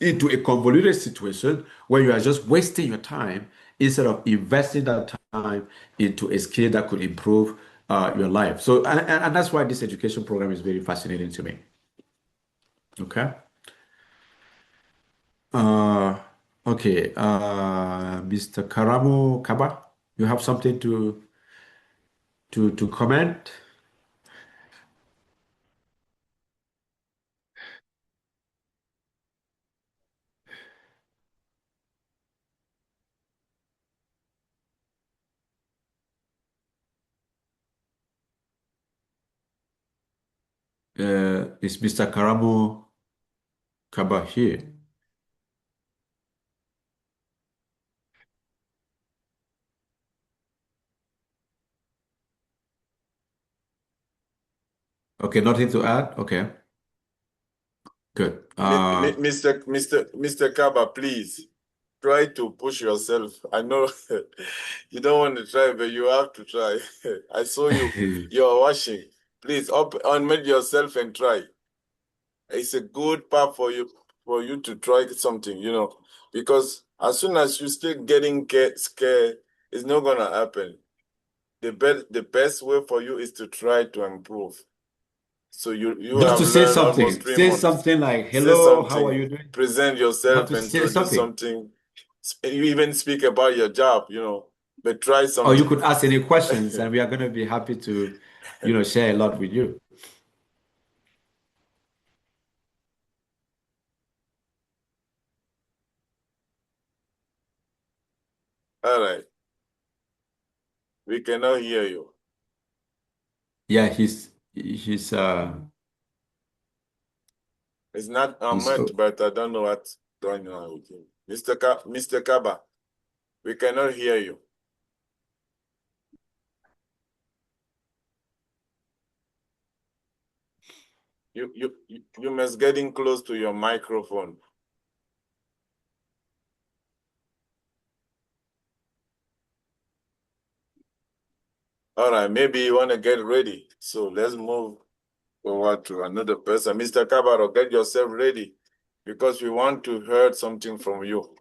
into a convoluted situation where you are just wasting your time instead of investing that time into a skill that could improve your life. So, and that's why this education program is very fascinating to me. Okay. Uh, okay, Mr. Karamo Kaba, you have something to comment? Is Mr. Karamo Kaba here? Okay, nothing to add? Okay, good. Mr. Kaba, please. try to push yourself. I know you don't want to try, but you have to try. I saw you're watching. Please unmute yourself and try. It's a good part for you to try something, because as soon as you start getting scared, it's not gonna happen. The best way for you is to try to improve. So you Just have to say learned almost something. 3 Say months. something like, Say hello, how are something, you doing? present You have yourself, to say introduce something. something. You even speak about your job, but try Or you something. could ask any questions, and we are going to be happy to, share a lot with you. All right. We cannot hear you. Yeah, he's It's not he's much, but I don't know what's going on with him. Mr. Kaba, we cannot hear you. You must getting close to your microphone. All right, maybe you want to get ready. So let's move forward to another person. Mr. Kabaro, get yourself ready because we want to hear something from you.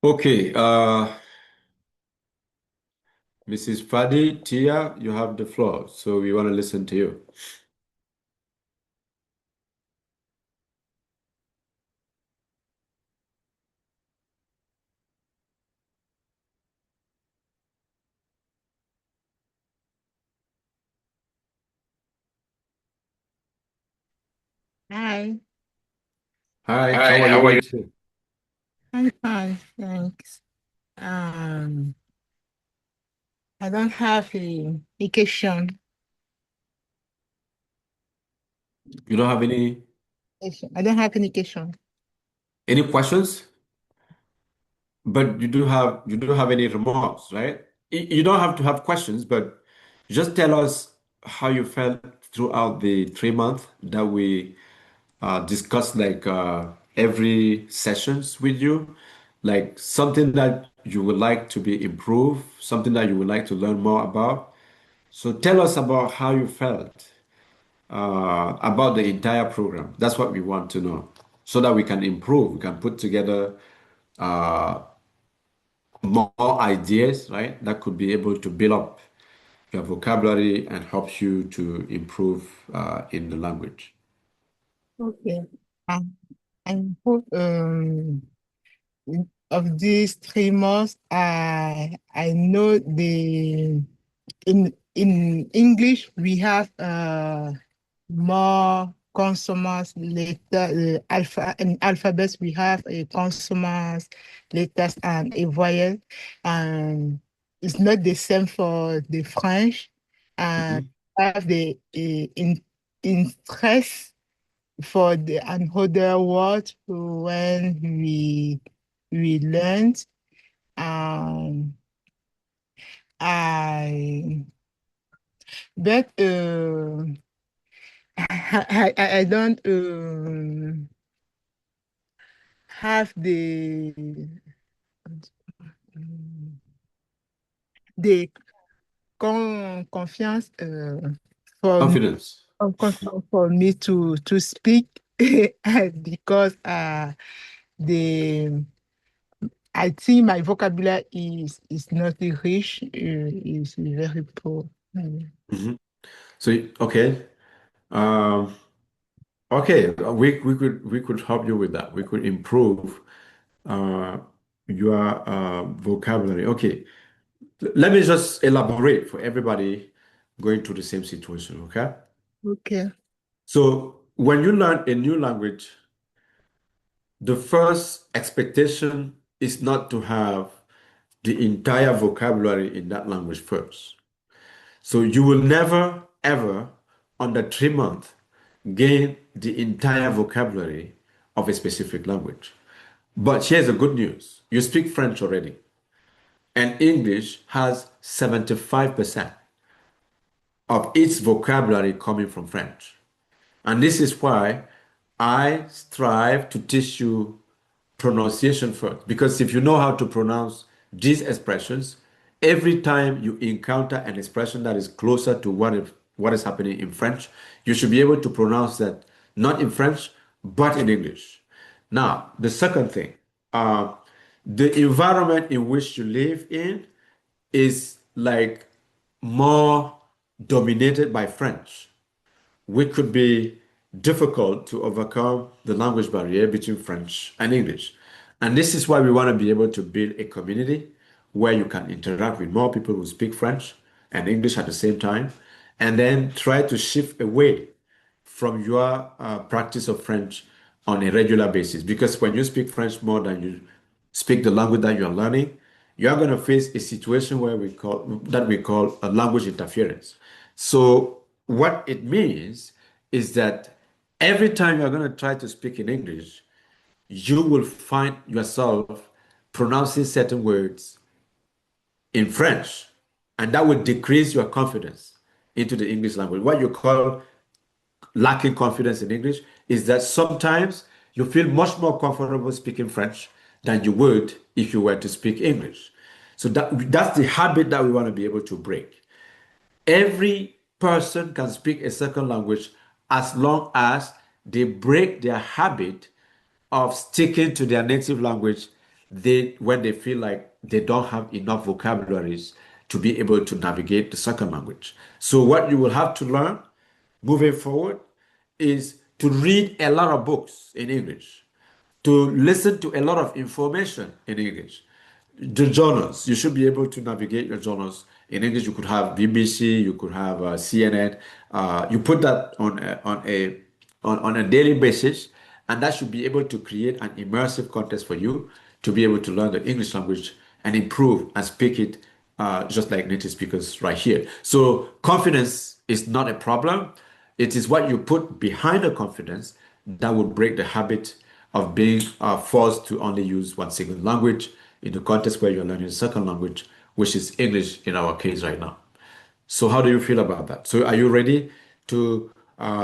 okay. Mrs. Fadi, Tia, you have the floor, so we want to listen to you. Hi. Hi, Hi, how are you how are doing you? today? I'm fine, thanks. I don't have a vacation. You don't have any I don't have vacation. questions? But you do have any remarks, right? You don't have to have questions, but just tell us how you felt throughout the 3 months that we discussed, like every sessions with you, like something that you would like to be improved, something that you would like to learn more about. So tell us about how you felt about the entire program. That's what we want to know, so that we can improve. We can put together uh, more ideas, right? That could be able to build up your vocabulary and help you to improve in the language. Okay. Um, I hope of these 3 months, I know in English we have more consonants, letter, alpha in alphabets we have a consonants, letters, and a voyelle. And it's not the same for the French. And Mhm. have the interest for the another word when we learned. Um, I but I don't have the confiance for Confidence. for me to speak because the I think my vocabulary is not rich, is very poor. Mhm. So okay, um, okay, we could help you with that. We could improve uh, your vocabulary. Okay, let me just elaborate for everybody going through the same situation, okay? Okay. So when you learn a new language, the first expectation is not to have the entire vocabulary in that language first. So you will never, ever, under 3 months, gain the entire vocabulary of a specific language. But here's the good news. You speak French already, and English has 75% of its vocabulary coming from French. And this is why I strive to teach you pronunciation first. Because if you know how to pronounce these expressions, every time you encounter an expression that is closer to what is happening in French, you should be able to pronounce that not in French, but in English. Now, the second thing, uh, the environment in which you live in is like more dominated by French, which could be difficult to overcome the language barrier between French and English. And this is why we want to be able to build a community where you can interact with more people who speak French and English at the same time, and then try to shift away from your practice of French on a regular basis. Because when you speak French more than you speak the language that you're learning, you're going to face a situation where we call a language interference. So what it means is that every time you're going to try to speak in English, you will find yourself pronouncing certain words in French, and that will decrease your confidence into the English language. What you call lacking confidence in English is that sometimes you feel much more comfortable speaking French than you would if you were to speak English. So that's the habit that we want to be able to break. Every person can speak a second language as long as they break their habit of sticking to their native language when they feel like they don't have enough vocabularies to be able to navigate the second language. So what you will have to learn moving forward is to read a lot of books in English, to listen to a lot of information in English. The journals, you should be able to navigate your journals in English. You could have BBC, you could have CNN. You put that on a daily basis, and that should be able to create an immersive context for you to be able to learn the English language and improve and speak it just like native speakers right here. So confidence is not a problem. It is what you put behind the confidence that will break the habit of being forced to only use one single language in the context where you're learning a second language, which is English in our case right now. So how do you feel about that? So are you ready to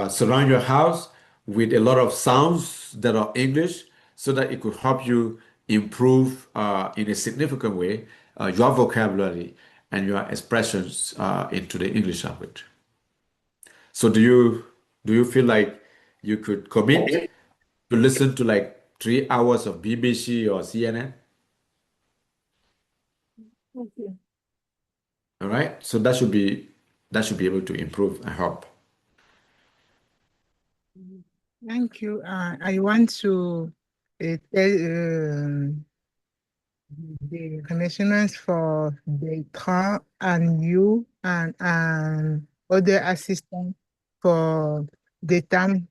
surround your house with a lot of sounds that are English so that it could help you improve in a significant way your vocabulary and your expressions into the English language? So do you feel like you could commit to listen to like 3 hours of BBC or CNN? Okay. All right. So that should be able to improve and help. Thank you. I want to tell the commissioners for Bertrand and you and other assistants for the time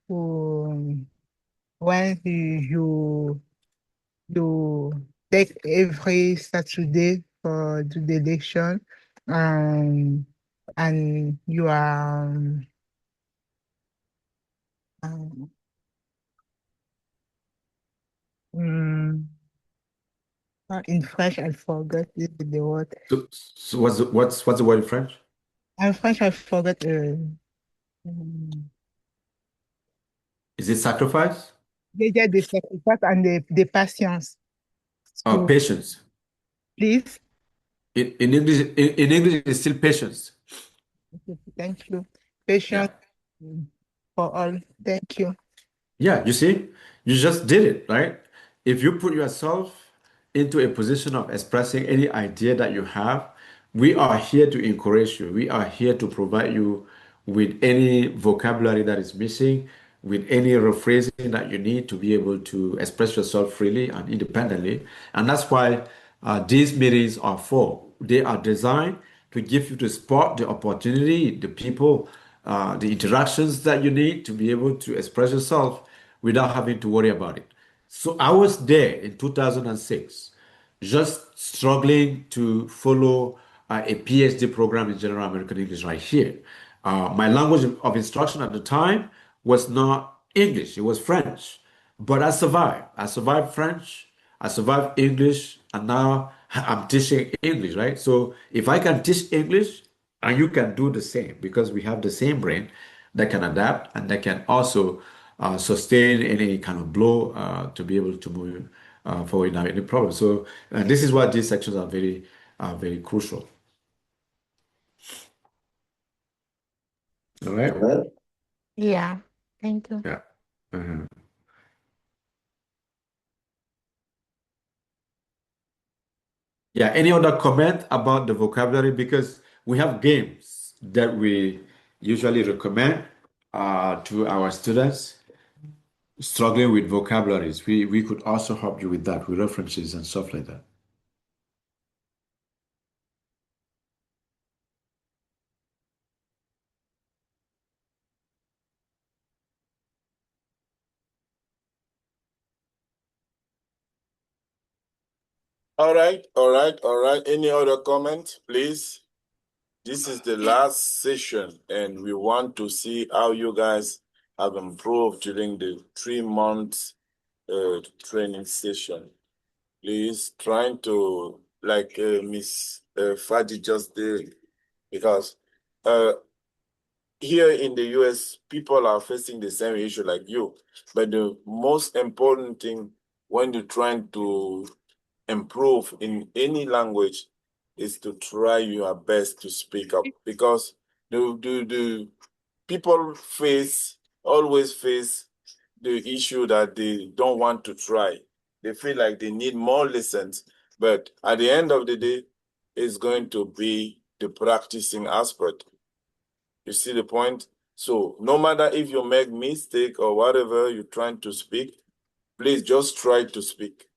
when you take every Saturday for do the election, and you are um, mm, in French. I forgot the word. So what's the word in French? In French, I forgot. Mm, Is it sacrifice? the sacrifice and the patience. So Patience. please, In English, it's still patience. thank you. Yeah. Patience for all. Thank you. Yeah, you see, you just did it, right? If you put yourself into a position of expressing any idea that you have, we are here to encourage you. We are here to provide you with any vocabulary that is missing. with any rephrasing that you need to be able to express yourself freely and independently. And that's why these meetings are for. They are designed to give you the spot, the opportunity, the people, the interactions that you need to be able to express yourself without having to worry about it. So I was there in 2006, just struggling to follow a PhD program in General American English right here. My language of instruction at the time was not English, it was French. But I survived. I survived French, I survived English, and now I'm teaching English, right? So if I can teach English, and you can do the same because we have the same brain that can adapt and that can also sustain any kind of blow to be able to move forward without any problem. So this is why these sections are very crucial. All right. Yeah, thank you. Yeah. Mhm. Yeah. Any other comment about the vocabulary? Because we have games that we usually recommend to our students struggling with vocabularies. We could also help you with that, with references and stuff like that. All right, all right, all right. Any other comment, please? This is the last session, and we want to see how you guys have improved during the 3 months training session. Please, trying to, like Miss Fadi just did, because here in the US, people are facing the same issue like you. But the most important thing when you're trying to improve in any language is to try your best to speak up, because the people always face the issue that they don't want to try. They feel like they need more lessons, but at the end of the day, it's going to be the practicing aspect. You see the point? So no matter if you make mistake or whatever you're trying to speak, please just try to speak.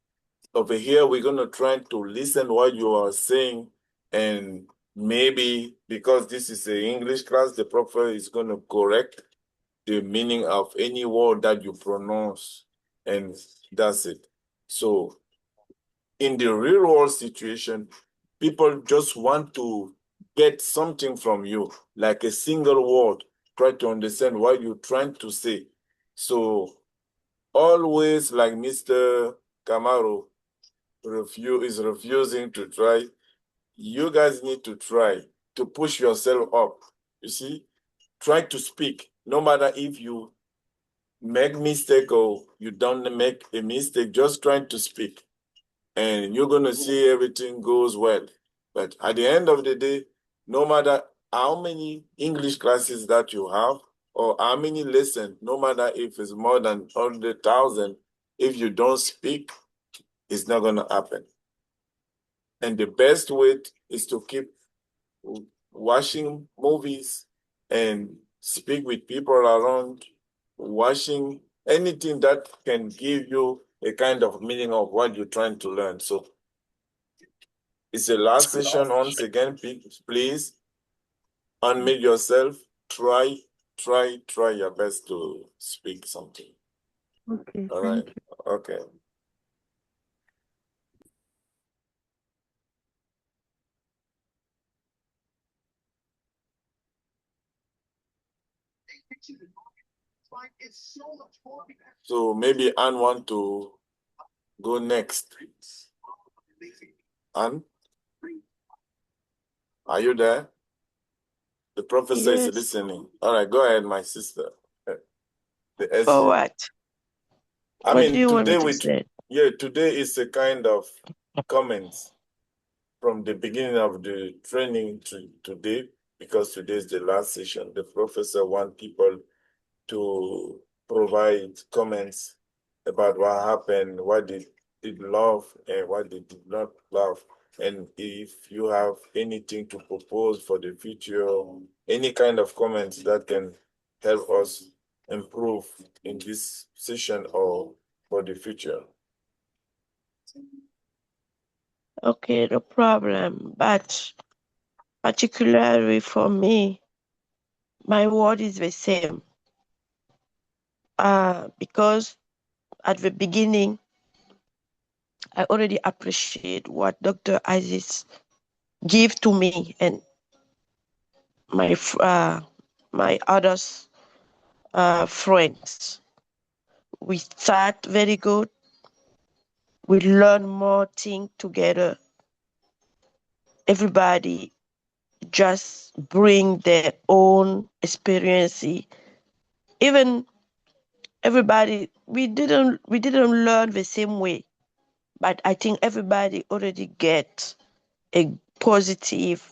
Over here, we're going to try to listen what you are saying, and maybe because this is an English class, the professor is going to correct the meaning of any word that you pronounce, and that's it. So in the real world situation, people just want to get something from you, like a single word, try to understand what you're trying to say. So always, like Mr. Camaro is refusing to try, you guys need to try to push yourself up. You see, try to speak, no matter if you make mistake or you don't make a mistake, just trying to speak, and you're going to see everything goes well. But at the end of the day, no matter how many English classes that you have or how many lessons, no matter if it's more than 100,000, if you don't speak, it's not going to happen. And the best way is to keep watching movies and speak with people around, watching anything that can give you a kind of meaning of what you're trying to learn. So it's the last session. Once again, please unmute yourself. Try your best to speak something. Okay, All thank right. Okay. So maybe Anne want to go next. Anne, are you there? The professor is Yes. listening. All right, go ahead, my sister. The SG. For what? I What mean, do you want me today to say? today is a kind of comments from the beginning of the training to today, because today is the last session. The professor wants people to provide comments about what happened, what they did love and what they did not love. And if you have anything to propose for the future, any kind of comments that can help us improve in this session or for the future? Okay, no problem. But particularly for me, my word is the same. Because at the beginning, I already appreciate what Dr. Aziz give to me and my others friends. We start very good. We learn more things together. Everybody just bring their own experience. Even everybody, we didn't learn the same way, but I think everybody already get a positive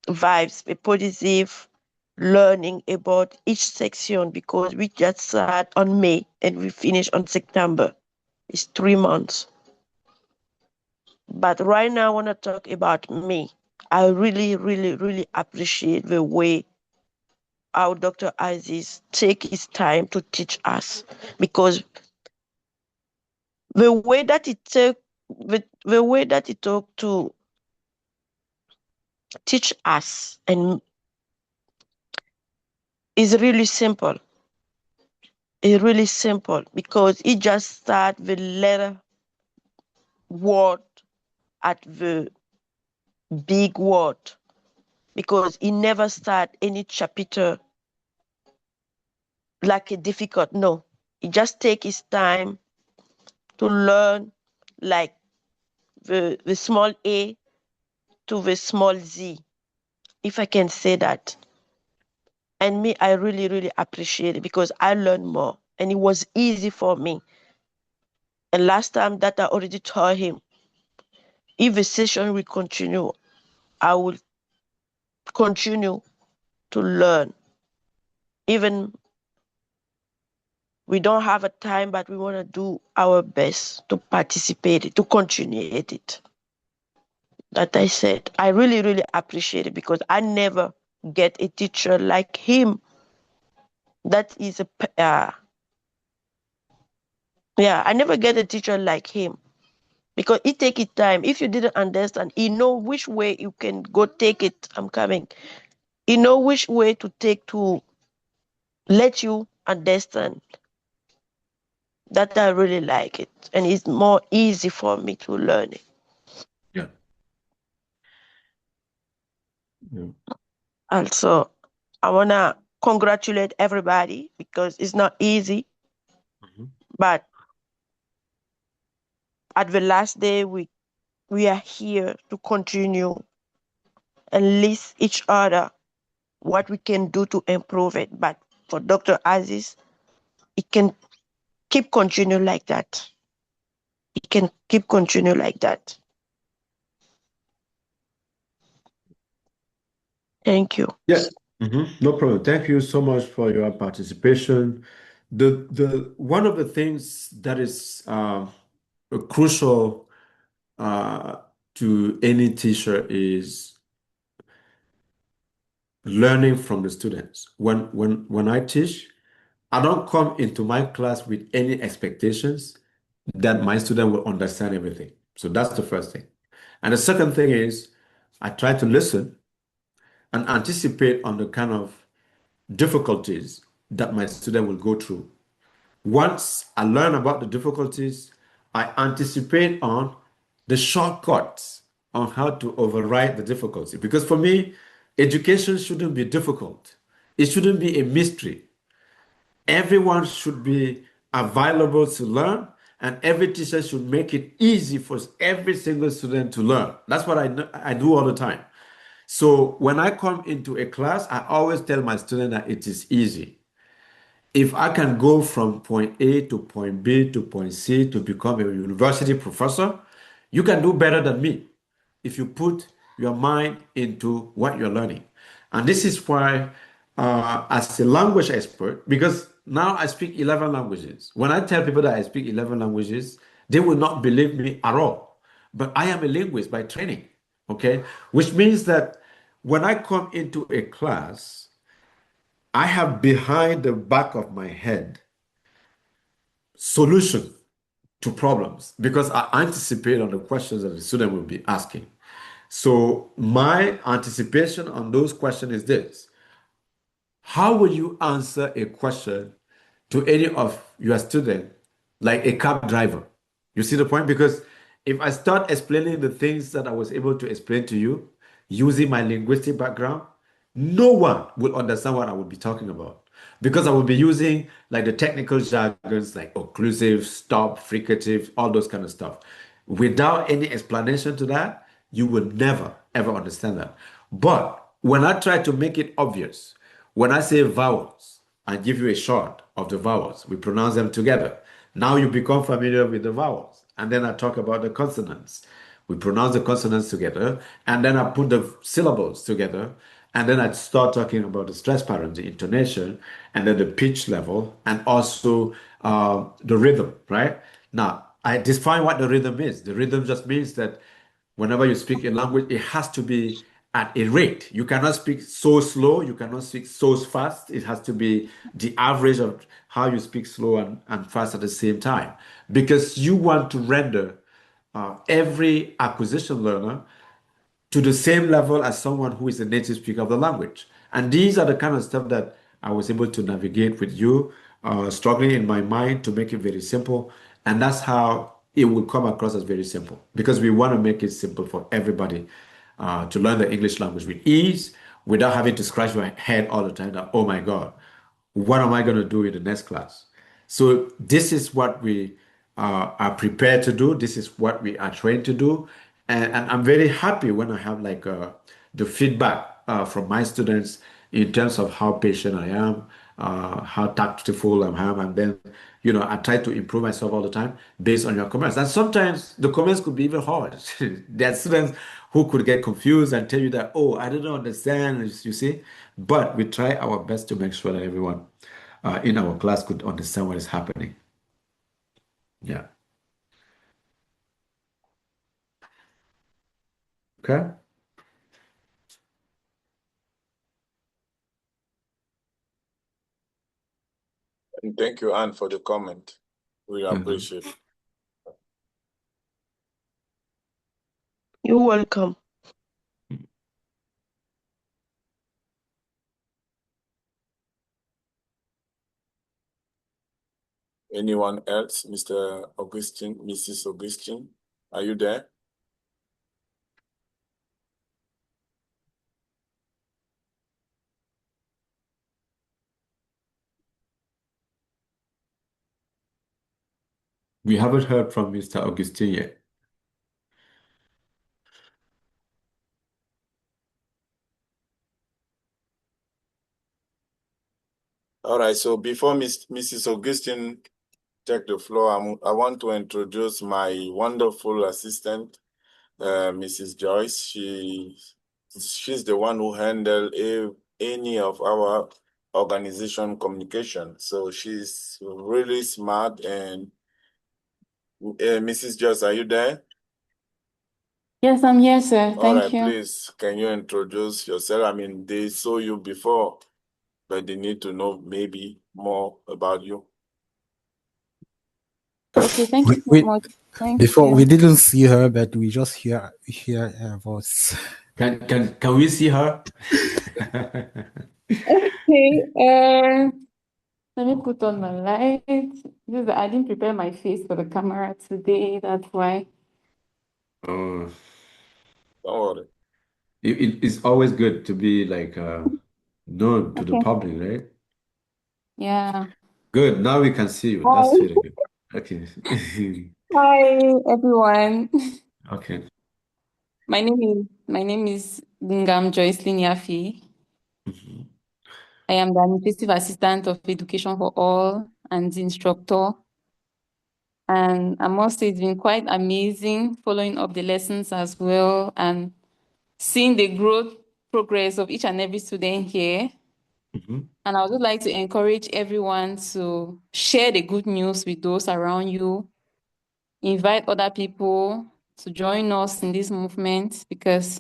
vibes, a positive learning about each section, because we just start on May and we finish on September. It's 3 months. But right now, I want to talk about me. I really, really, really appreciate the way how Dr. Aziz take his time to teach us, because the way that he took to teach us and is really simple. It's really simple because he just start the letter word at the big word, because he never start any chapter like a difficult. No, he just take his time to learn, like the small a to the small z, if I can say that. And me, I really, really appreciate it because I learned more and it was easy for me. And last time that I already told him, if the session will continue, I will continue to learn. Even we don't have a time, but we want to do our best to participate, to continue it. That I said, I really, really appreciate it because I never get a teacher like him. That is I never get a teacher like him because he take his time. If you didn't understand, he know which way you can go take it. I'm coming. He know which way to take to let you understand. That I really like it, and it's more easy for me to learn it. Yeah. Yeah. Also, I wanna congratulate everybody because it's not easy. Mhm. But at the last day, we are here to continue and list each other what we can do to improve it. But for Dr. Aziz, it can keep continue like that. It can keep continue like that. Thank you. Yes. No problem. Thank you so much for your participation. The one of the things that is crucial to any teacher is learning from the students. When I teach, I don't come into my class with any expectations that my student will understand everything. So that's the first thing. And the second thing is I try to listen and anticipate on the kind of difficulties that my student will go through. Once I learn about the difficulties, I anticipate on the shortcuts on how to override the difficulty. Because for me, education shouldn't be difficult. It shouldn't be a mystery. Everyone should be available to learn, and every teacher should make it easy for every single student to learn. That's what I do all the time. So when I come into a class, I always tell my student that it is easy. If I can go from point A to point B to point C to become a university professor, you can do better than me if you put your mind into what you're learning. And this is why, as a language expert, because now I speak 11 languages. When I tell people that I speak 11 languages, they will not believe me at all. But I am a linguist by training, okay? Which means that when I come into a class, I have behind the back of my head solution to problems because I anticipate on the questions that the student will be asking. So my anticipation on those questions is this. How will you answer a question to any of your students, like a cab driver? You see the point? Because if I start explaining the things that I was able to explain to you using my linguistic background, no one will understand what I would be talking about because I will be using like the technical jargons like occlusive, stop, fricative, all those kind of stuff. Without any explanation to that, you will never ever understand that. But when I try to make it obvious, when I say vowels, I give you a short of the vowels. We pronounce them together. Now you become familiar with the vowels. And then I talk about the consonants. We pronounce the consonants together. And then I put the syllables together. And then I start talking about the stress pattern, the intonation, and then the pitch level, and also the rhythm, right? Now, I define what the rhythm is. The rhythm just means that whenever you speak a language, it has to be at a rate. You cannot speak so slow, you cannot speak so fast. It has to be the average of how you speak slow and fast at the same time. Because you want to render every acquisition learner to the same level as someone who is a native speaker of the language. And these are the kind of stuff that I was able to navigate with you, struggling in my mind to make it very simple. And that's how it will come across as very simple because we want to make it simple for everybody to learn the English language with ease without having to scratch my head all the time that, oh my God, what am I going to do in the next class? So this is what we are prepared to do. This is what we are trained to do. And I'm very happy when I have like the feedback from my students in terms of how patient I am, how tactful I am. And then, I try to improve myself all the time based on your comments. And sometimes the comments could be even hard. There are students who could get confused and tell you that, oh, I don't understand, you see. But we try our best to make sure that everyone in our class could understand what is happening. Yeah. Okay. And thank you, Anne, for the comment. We Mhm. appreciate it. You're welcome. Anyone else? Mr. Augustine, Mrs. Augustine, are you there? We haven't heard from Mr. Augustine yet. All right, so before Mrs. Augustine take the floor, I want to introduce my wonderful assistant, Mrs. Joyce. She's the one who handled any of our organization communication. So she's really smart. And Mrs. Joyce, are you there? Yes, I'm here, sir. All Thank right, you. please, can you introduce yourself? I mean, they saw you before, but they need to know maybe more about you. Okay, thank you so We much. Thank before you. we didn't see her, but we just hear her voice. Can we see her? Okay, let me put on my lights. I didn't prepare my face for the camera today, that's why. Oh, Don't worry. it's always good to be like known to the Okay, public, right? yeah. Good. Now we can see you. Hi. That's really good. Okay. Hi, everyone. Okay. My name is Ngam Joycelyn Yafi. Mhm. I am the administrative assistant of Education for All and the instructor. And I must say it's been quite amazing following up the lessons as well and seeing the growth progress of each and every student here. Mhm. And I would like to encourage everyone to share the good news with those around you. Invite other people to join us in this movement because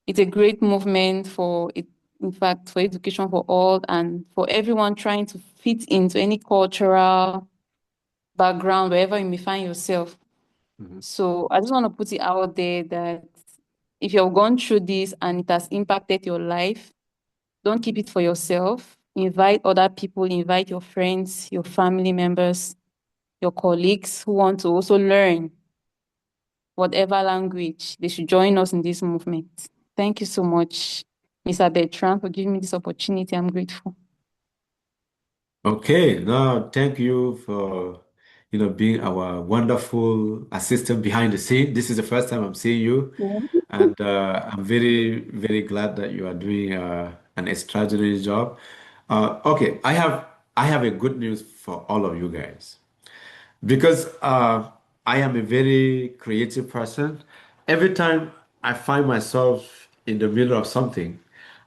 it's a great movement for in fact, for education for all and for everyone trying to fit into any cultural background, wherever you may find yourself. So I just want to put it out there that if you've gone through this and it has impacted your life, don't keep it for yourself. Invite other people, invite your friends, your family members, your colleagues who want to also learn whatever language. They should join us in this movement. Thank you so much, Mr. Bertrand, for giving me this opportunity. I'm grateful. Okay, no, thank you for being our wonderful assistant behind the scene. This is the first time I'm seeing you, and I'm very, very glad that you are doing an extraordinary job. Okay, I have a good news for all of you guys. Because I am a very creative person. Every time I find myself in the middle of something,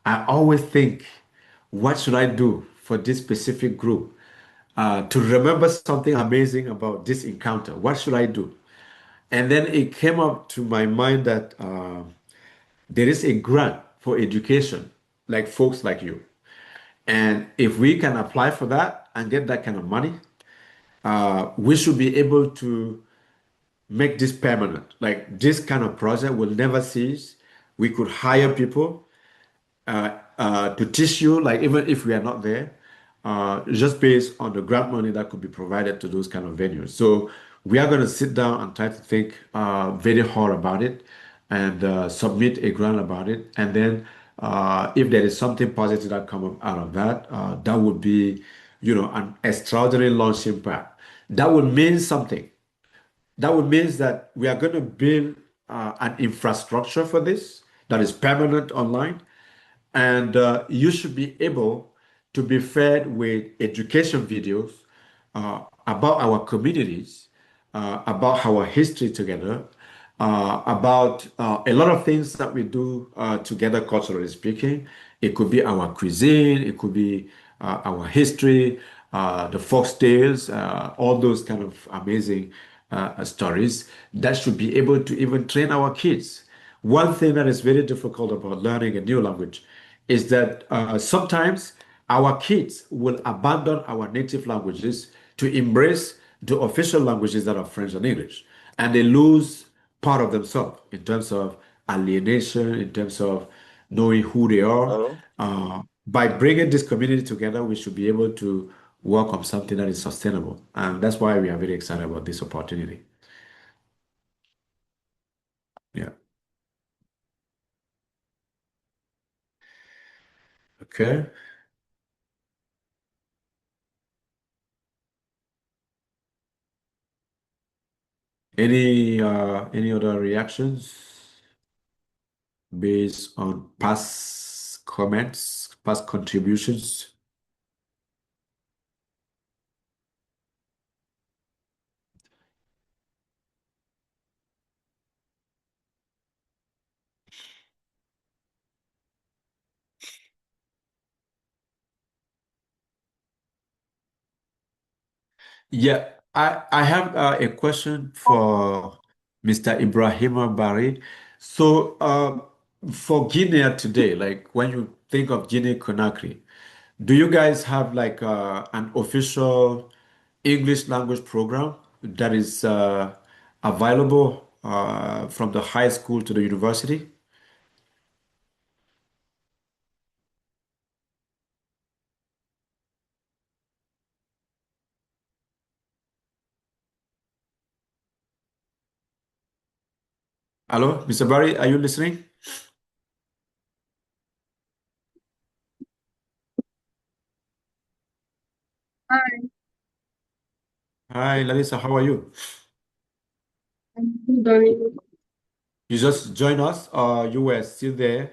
I always think, what should I do for this specific group to remember something amazing about this encounter? What should I do? And then it came up to my mind that there is a grant for education, like folks like you. And if we can apply for that and get that kind of money, we should be able to make this permanent. Like this kind of project will never cease. We could hire people to teach you, like even if we are not there, just based on the grant money that could be provided to those kind of venues. So we are going to sit down and try to think very hard about it and submit a grant about it. And then if there is something positive that comes out of that, that would be, an extraordinary launching pad. That would mean something. That would mean that we are going to build an infrastructure for this that is permanent online, and you should be able to be fed with education videos about our communities, about our history together, about a lot of things that we do together, culturally speaking. It could be our cuisine, it could be our history, the folk tales, all those kind of amazing stories that should be able to even train our kids. One thing that is very difficult about learning a new language is that sometimes our kids will abandon our native languages to embrace the official languages that are French and English, and they lose part of themselves in terms of alienation, in terms of knowing who they are. Hello? By bringing this community together, we should be able to work on something that is sustainable, and that's why we are very excited about this opportunity. Yeah. Okay. Any other reactions based on past comments, past contributions? Yeah, I have a question for Mr. Ibrahima Bari. So, for Guinea today, like when you think of Guinea Conakry, do you guys have like an official English language program that is available from the high school to the university? Hello, Mr. Barry, are you listening? Hi, Larissa, how are you? You just joined us, or you were still there?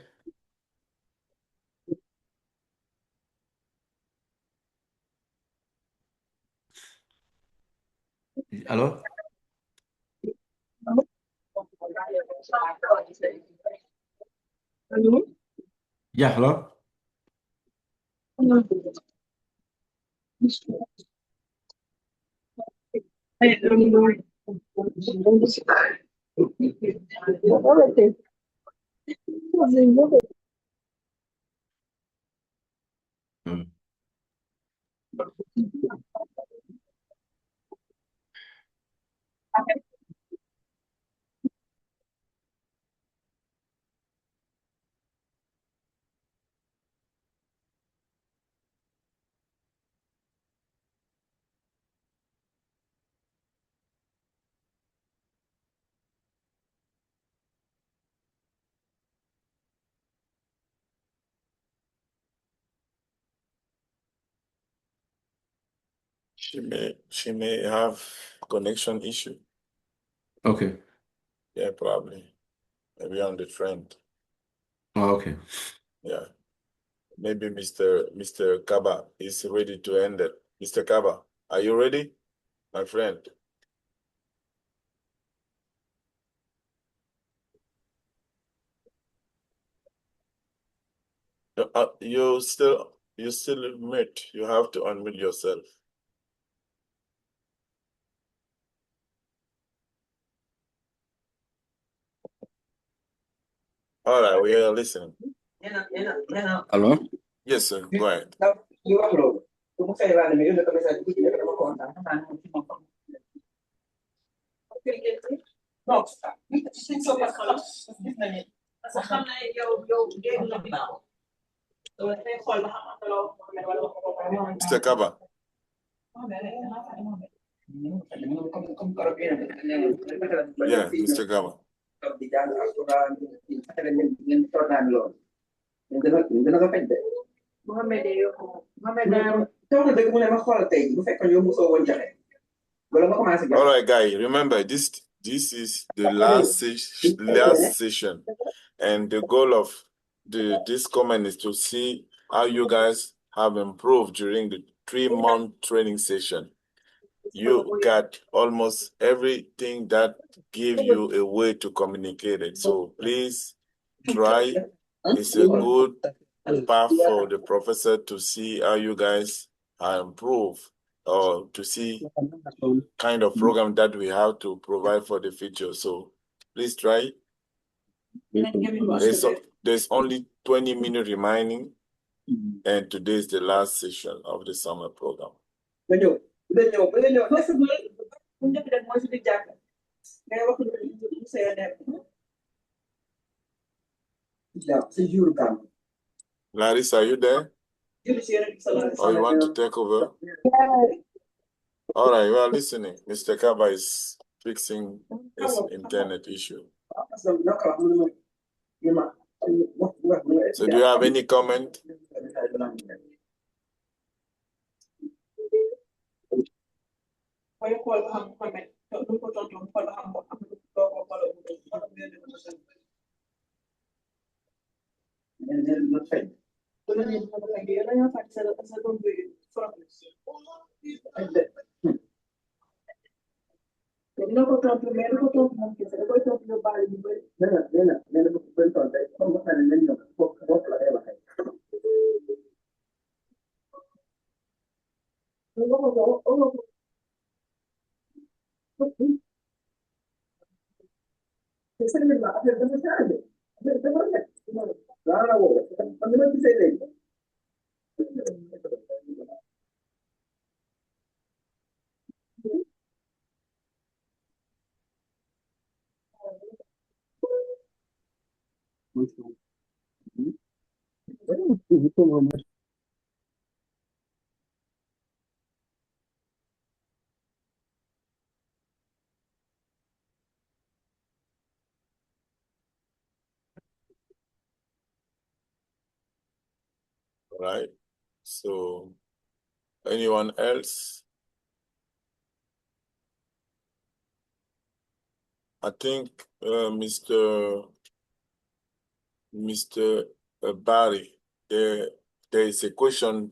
Hello? Hello? Yeah, hello? I don't know. She may have connection issue. Okay. Yeah, probably. Maybe on the trend. Oh, okay. Yeah. Maybe Mr. Kaba is ready to end it. Mr. Kaba, are you ready, my friend? You still mute. You have to unmute yourself. All right, we are listening. Hello? Yes, sir. Go ahead. Mr. Kaba. Yeah, Mr. Kaba. All right, guys. Remember, this is the last session, and the goal of this comment is to see how you guys have improved during the 3-month training session. You got almost everything that give you a way to communicate it. So please try. It's a good path for the professor to see how you guys are improved, or to see kind of program that we have to provide for the future. So please try. There's only 20 minutes remaining, and today is the last session of the summer program. Larissa, are you there? Or you want to take over? All right, we are listening. Mr. Kaba is fixing his internet issue. So do you have any comment? All right. So anyone else? I think Mr. Barry, there is a question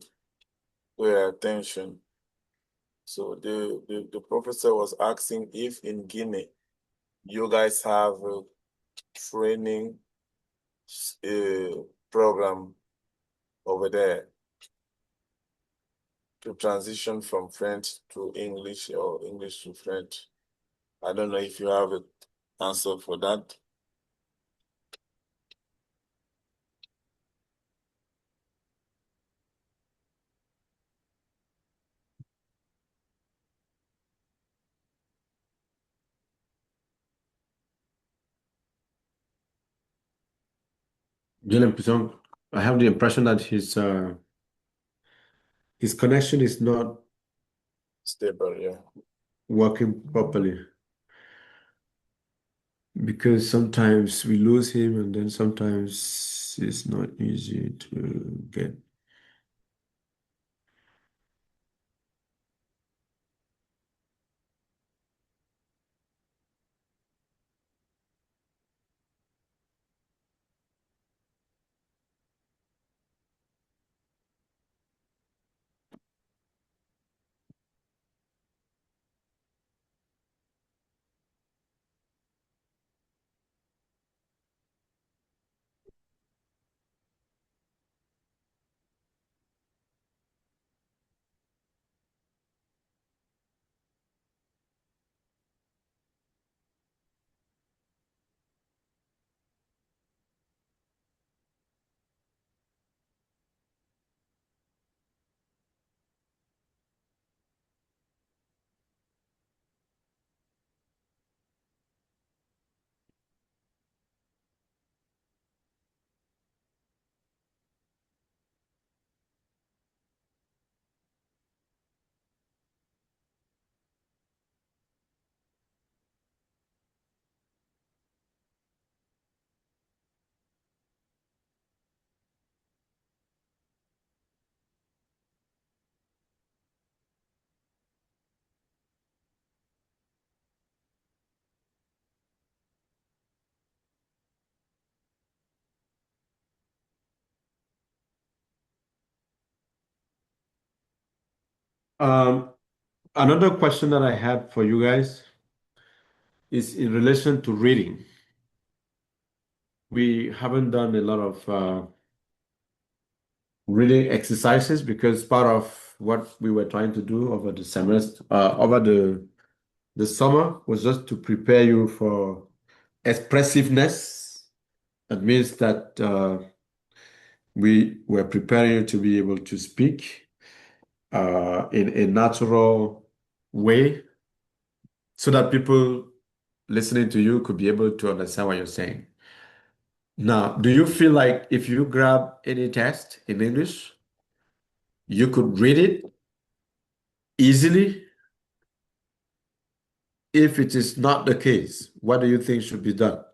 for attention. So the professor was asking if in Guinea you guys have a training program over there to transition from French to English or English to French. I don't know if you have an answer for that. J'ai l'impression, I have the impression that his connection is not Stable, yeah. working properly because sometimes we lose him and then sometimes it's not easy to get. Um, Another question that I had for you guys is in relation to reading. We haven't done a lot of reading exercises because part of what we were trying to do over the semester, over the summer was just to prepare you for expressiveness. That means that we were preparing you to be able to speak in a natural way so that people listening to you could be able to understand what you're saying. Now, do you feel like if you grab any text in English, you could read it easily? If it is not the case, what do you think should be done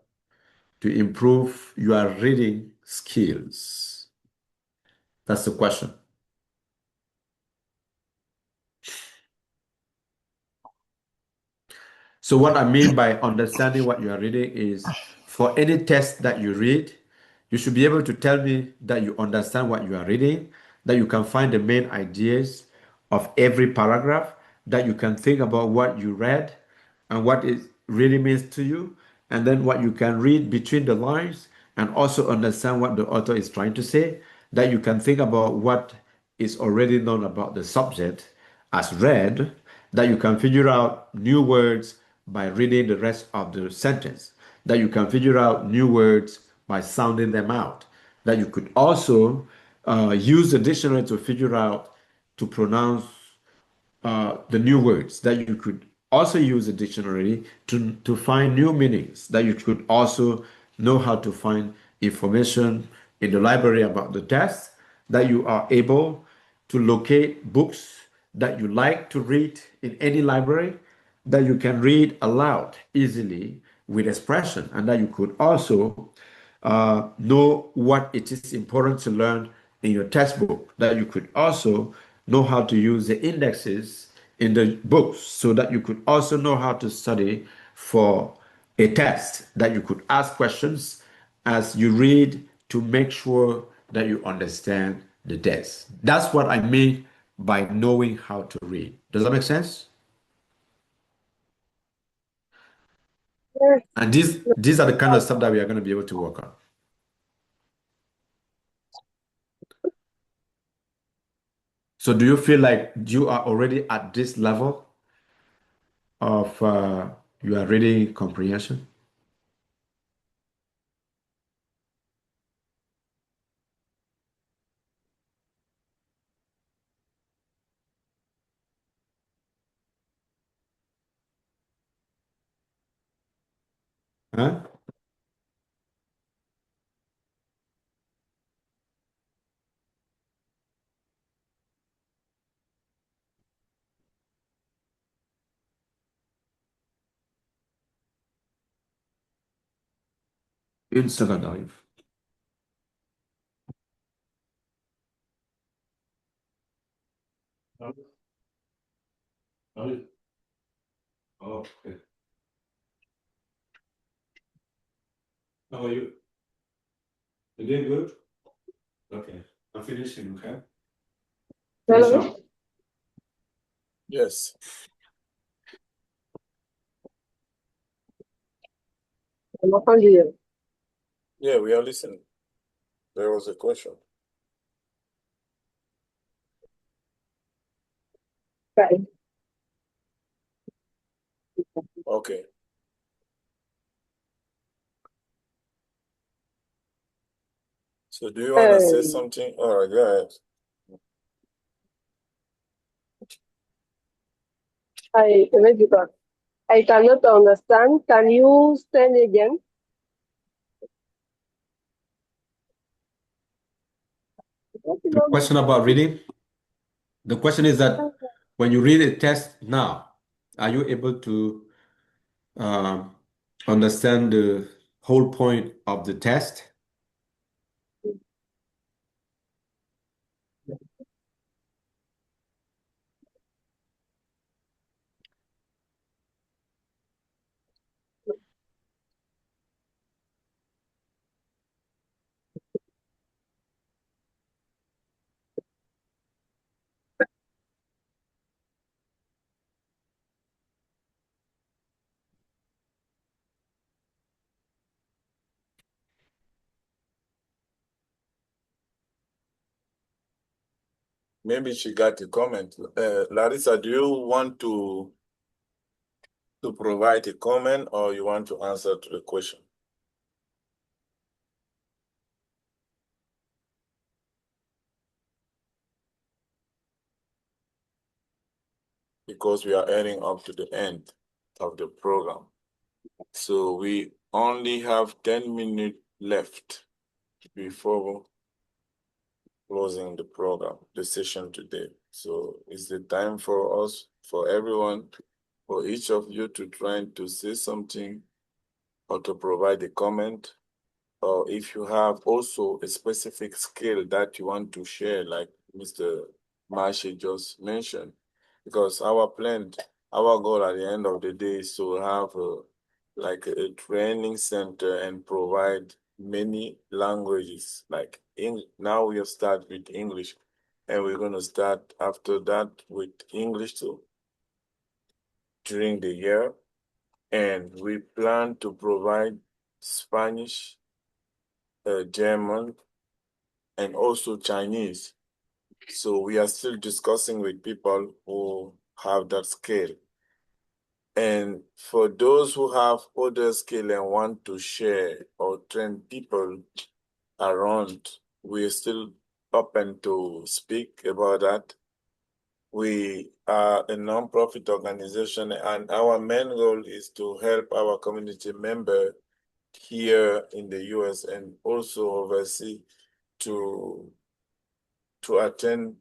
to improve your reading skills? That's the question. So what I mean by understanding what you are reading is for any text that you read, you should be able to tell me that you understand what you are reading, that you can find the main ideas of every paragraph, that you can think about what you read and what it really means to you, and then what you can read between the lines and also understand what the author is trying to say, that you can think about what is already known about the subject as read, that you can figure out new words by reading the rest of the sentence, that you can figure out new words by sounding them out, that you could also use the dictionary to figure out to pronounce the new words, that you could also use a dictionary to find new meanings, that you could also know how to find information in the library about the text, that you are able to locate books that you like to read in any library, that you can read aloud easily with expression, and that you could also know what it is important to learn in your textbook, that you could also know how to use the indexes in the books so that you could also know how to study for a test, that you could ask questions as you read to make sure that you understand the text. That's what I mean by knowing how to read. Does that make sense? And these are the kind of stuff that we are going to be able to work on. So do you feel like you are already at this level of your reading comprehension? Huh? Une seconde arrive. Oh, okay. How are you? You doing good? Okay. I'm finishing, okay? Finish Hello? up. Yes. I'm upon you. Yeah, we are listening. There was a question. Right. Okay. So do you want to say something? All right, go ahead. I cannot understand. Can you send again? The question about reading? The question is that when you read a text now, are you able to understand the whole point of the test? Maybe she got a comment. Larissa, do you want to provide a comment or you want to answer to the question? Because we are heading up to the end of the program. So we only have 10 minutes left before closing the program, the session today. So it's the time for us, for everyone, for each of you to try to say something or to provide a comment. Or if you have also a specific skill that you want to share, like Mr. Mashi just mentioned, because our plan, our goal at the end of the day is to have like a training center and provide many languages. Like now we have started with English, and we're going to start after that with English too during the year. And we plan to provide Spanish, German, and also Chinese. So we are still discussing with people who have that skill. And for those who have other skill and want to share or train people around, we're still open to speak about that. We are a non-profit organization, and our main goal is to help our community member here in the US and also overseas to attain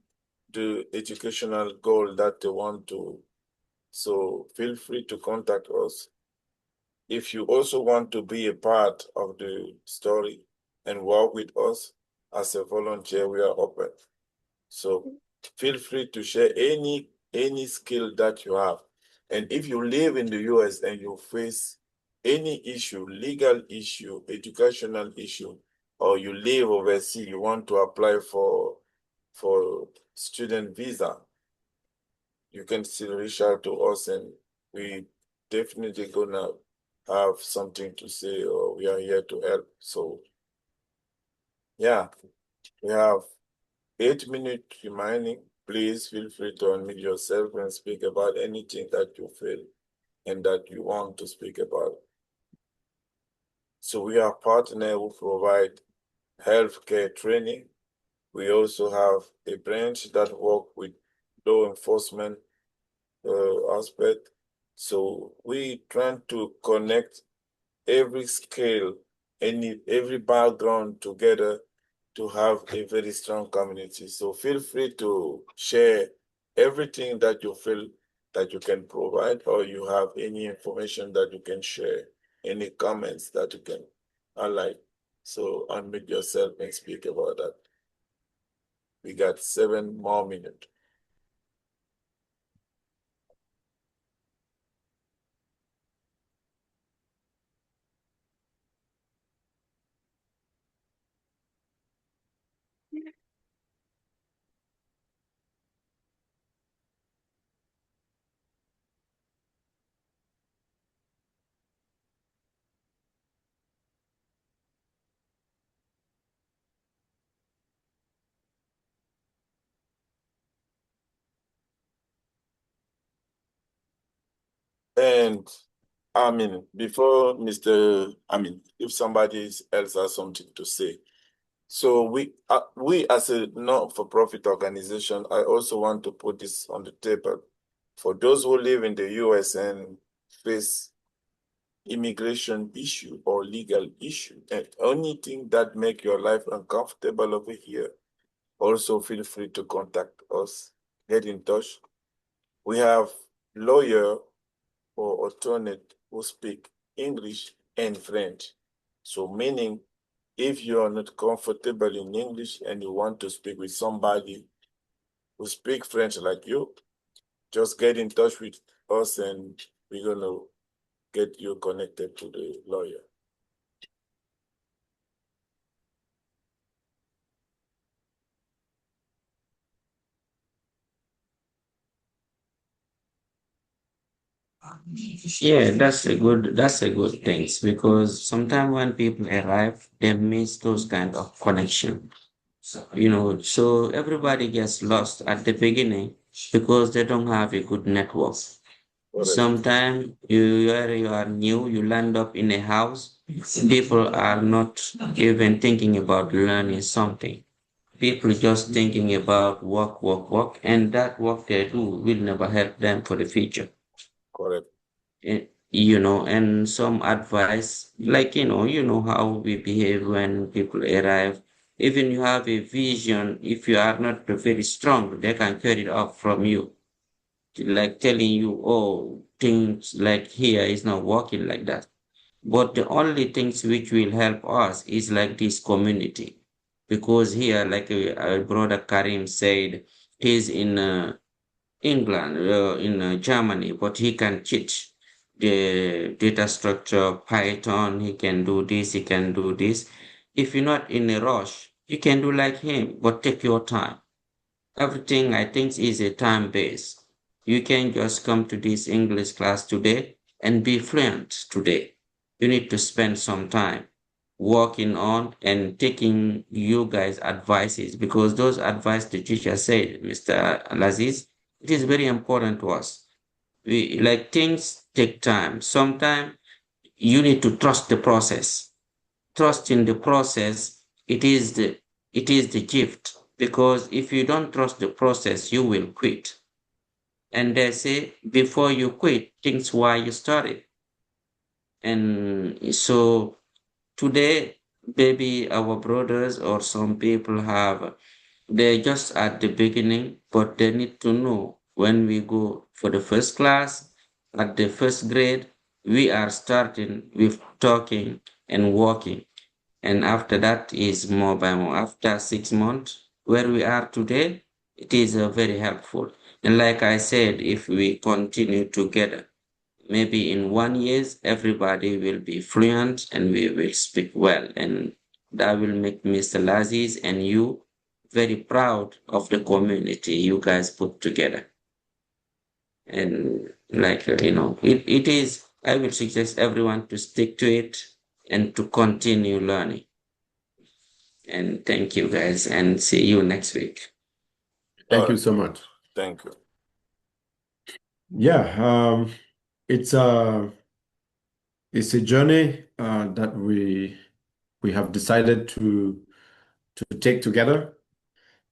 the educational goal that they want to. So feel free to contact us. If you also want to be a part of the story and work with us as a volunteer, we are open. So feel free to share any skill that you have. And if you live in the US and you face any issue, legal issue, educational issue, or you live overseas, you want to apply for student visa, you can still reach out to us and we definitely gonna have something to say, or we are here to help. So yeah, we have 8 minutes remaining. Please feel free to unmute yourself and speak about anything that you feel and that you want to speak about. So we are partner who provide healthcare training. We also have a branch that work with law enforcement aspect. So we trying to connect every skill, every background together to have a very strong community. So feel free to share everything that you feel that you can provide, or you have any information that you can share, any comments that you can alike. So unmute yourself and speak about that. We got 7 more minutes. And before if somebody else has something to say. So we as a not-for-profit organization, I also want to put this on the table. For those who live in the US and face immigration issue or legal issue, and anything that make your life uncomfortable over here, also feel free to contact us, get in touch. We have lawyer or attorney who speak English and French. So meaning, if you are not comfortable in English and you want to speak with somebody who speak French like you, just get in touch with us and we're gonna get you connected to the lawyer. Yeah, that's a good thing because sometimes when people arrive, they miss those kind of connection. So everybody gets lost at the beginning because they don't have a good network. Sometimes where you are new, you land up in a house, people are not even thinking about learning something. People just thinking about work, and that work they do will never help them for the future. Correct. And some advice, like, you know how we behave when people arrive. Even you have a vision, if you are not very strong, they can carry it off from you. Like telling you, oh, things like here is not working like that. But the only things which will help us is like this community. Because here, like brother Karim said, he's in England, in Germany, but he can teach the data structure, Python, he can do this, he can do this. If you're not in a rush, you can do like him, but take your time. Everything I think is a time base. You can just come to this English class today and be fluent today. You need to spend some time working on and taking you guys' advices because those advice the teacher said, Mr. Laziz, it is very important to us. We like things take time. Sometimes you need to trust the process. Trust in the process, it is the gift. Because if you don't trust the process, you will quit. And they say before you quit, think why you started. And so today, maybe our brothers or some people they're just at the beginning, but they need to know when we go for the first class, at the first grade, we are starting with talking and walking. And after that is more by more. After 6 months, where we are today, it is very helpful. And like I said, if we continue together, maybe in 1 year, everybody will be fluent and we will speak well. And that will make Mr. Lazis and you very proud of the community you guys put together. And like, it is, I will suggest everyone to stick to it and to continue learning. And thank you guys and see you next week. Thank you so much. Thank you. Yeah, it's a journey that we have decided to take together.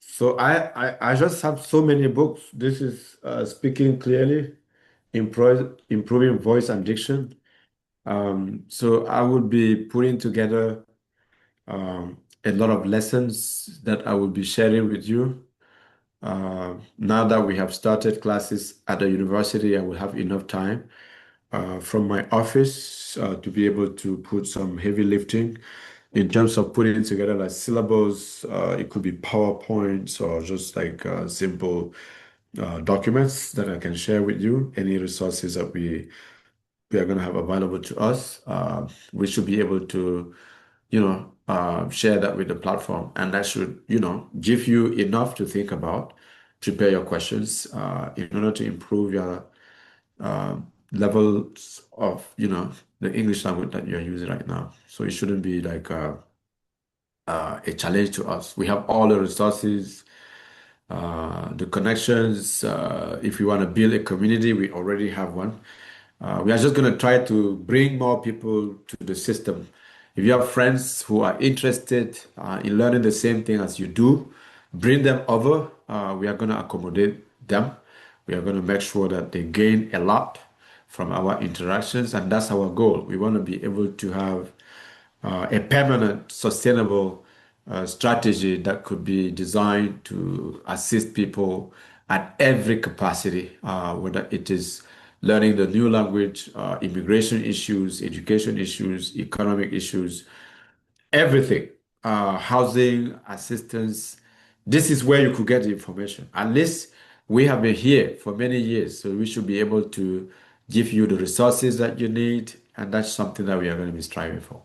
So I just have so many books. This is Speaking Clearly, Improving Voice and Diction. So I will be putting together a lot of lessons that I will be sharing with you. Now that we have started classes at the university, I will have enough time. from my office to be able to put some heavy lifting in terms of putting together like syllables. It could be PowerPoints or just like simple documents that I can share with you. Any resources that we are going to have available to us, we should be able to, share that with the platform, and that should, give you enough to think about, prepare your questions in order to improve your levels of, the English language that you're using right now. So it shouldn't be like a challenge to us. We have all the resources, the connections. If we want to build a community, we already have one. We are just going to try to bring more people to the system. If you have friends who are interested in learning the same thing as you do, bring them over. We are going to accommodate them. We are going to make sure that they gain a lot from our interactions, and that's our goal. We want to be able to have a permanent, sustainable strategy that could be designed to assist people at every capacity, whether it is learning the new language, immigration issues, education issues, economic issues, everything, housing, assistance. This is where you could get the information. At least we have been here for many years, so we should be able to give you the resources that you need, and that's something that we are going to be striving for.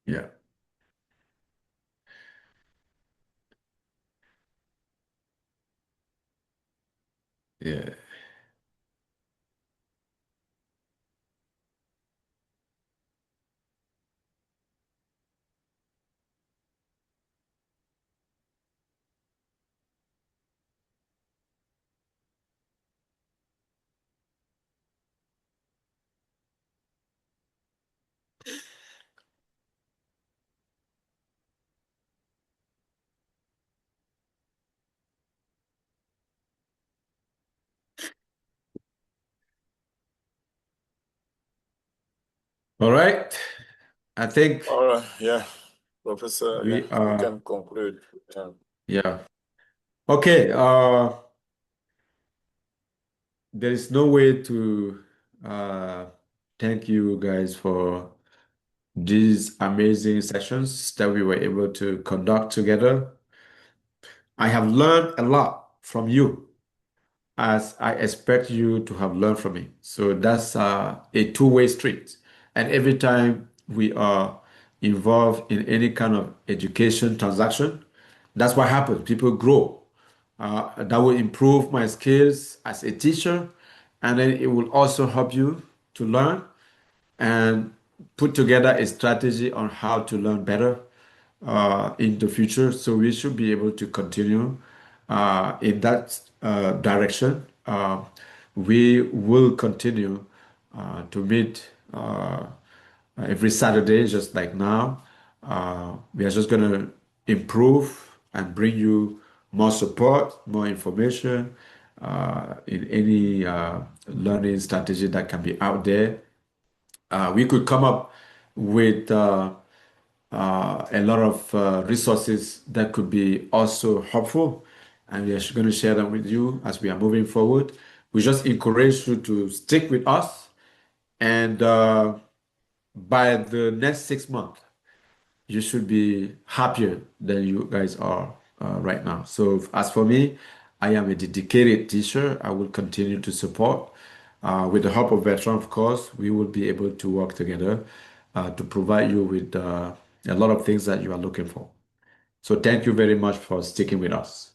Yeah. Yeah. All right. I think All right, yeah, Professor, we you are, can conclude. yeah. Okay. There is no way to thank you guys for these amazing sessions that we were able to conduct together. I have learned a lot from you, as I expect you to have learned from me. So that's a two-way street. And every time we are involved in any kind of education transaction, that's what happens. People grow. That will improve my skills as a teacher, and then it will also help you to learn and put together a strategy on how to learn better in the future. So we should be able to continue in that direction. We will continue to meet every Saturday, just like now. We are just going to improve and bring you more support, more information in any learning strategy that can be out there. We could come up with a lot of resources that could be also helpful, and we are going to share them with you as we are moving forward. We just encourage you to stick with us, and by the next 6 months, you should be happier than you guys are right now. So as for me, I am a dedicated teacher. I will continue to support. With the help of Veteran, of course, we will be able to work together to provide you with a lot of things that you are looking for. So thank you very much for sticking with us.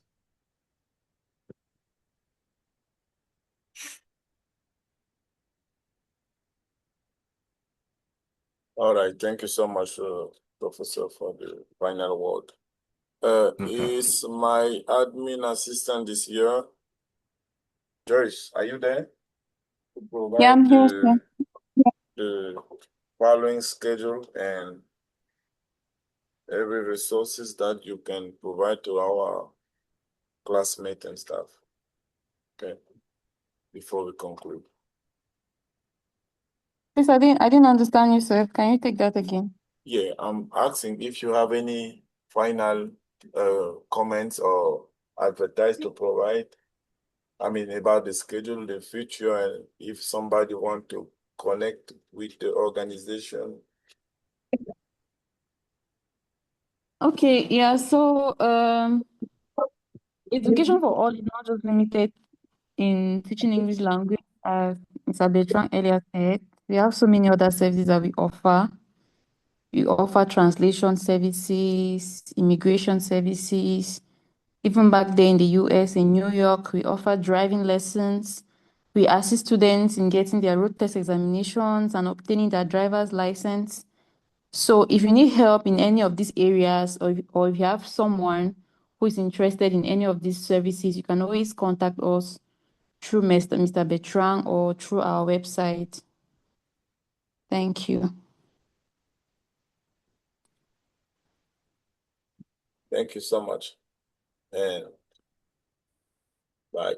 All right, thank you so much, Professor, for the final word. Is my admin assistant this year? Joyce, are you there? To Yeah, I'm provide here, sir. the following schedule and every resources that you can provide to our classmates and staff. Okay, before we conclude. Please, I didn't understand you, sir. Can you take that again? Yeah, I'm asking if you have any final comments or advertise to provide about the schedule in the future, and if somebody want to connect with the organization. Okay, yeah, so education for all is not just limited in teaching English language, as Mr. Bertrand earlier said. We have so many other services that we offer. We offer translation services, immigration services. Even back there in the US, in New York, we offer driving lessons. We assist students in getting their road test examinations and obtaining their driver's license. So if you need help in any of these areas, or if you have someone who is interested in any of these services, you can always contact us through Mr. Bertrand or through our website. Thank you. Thank you so much. And bye.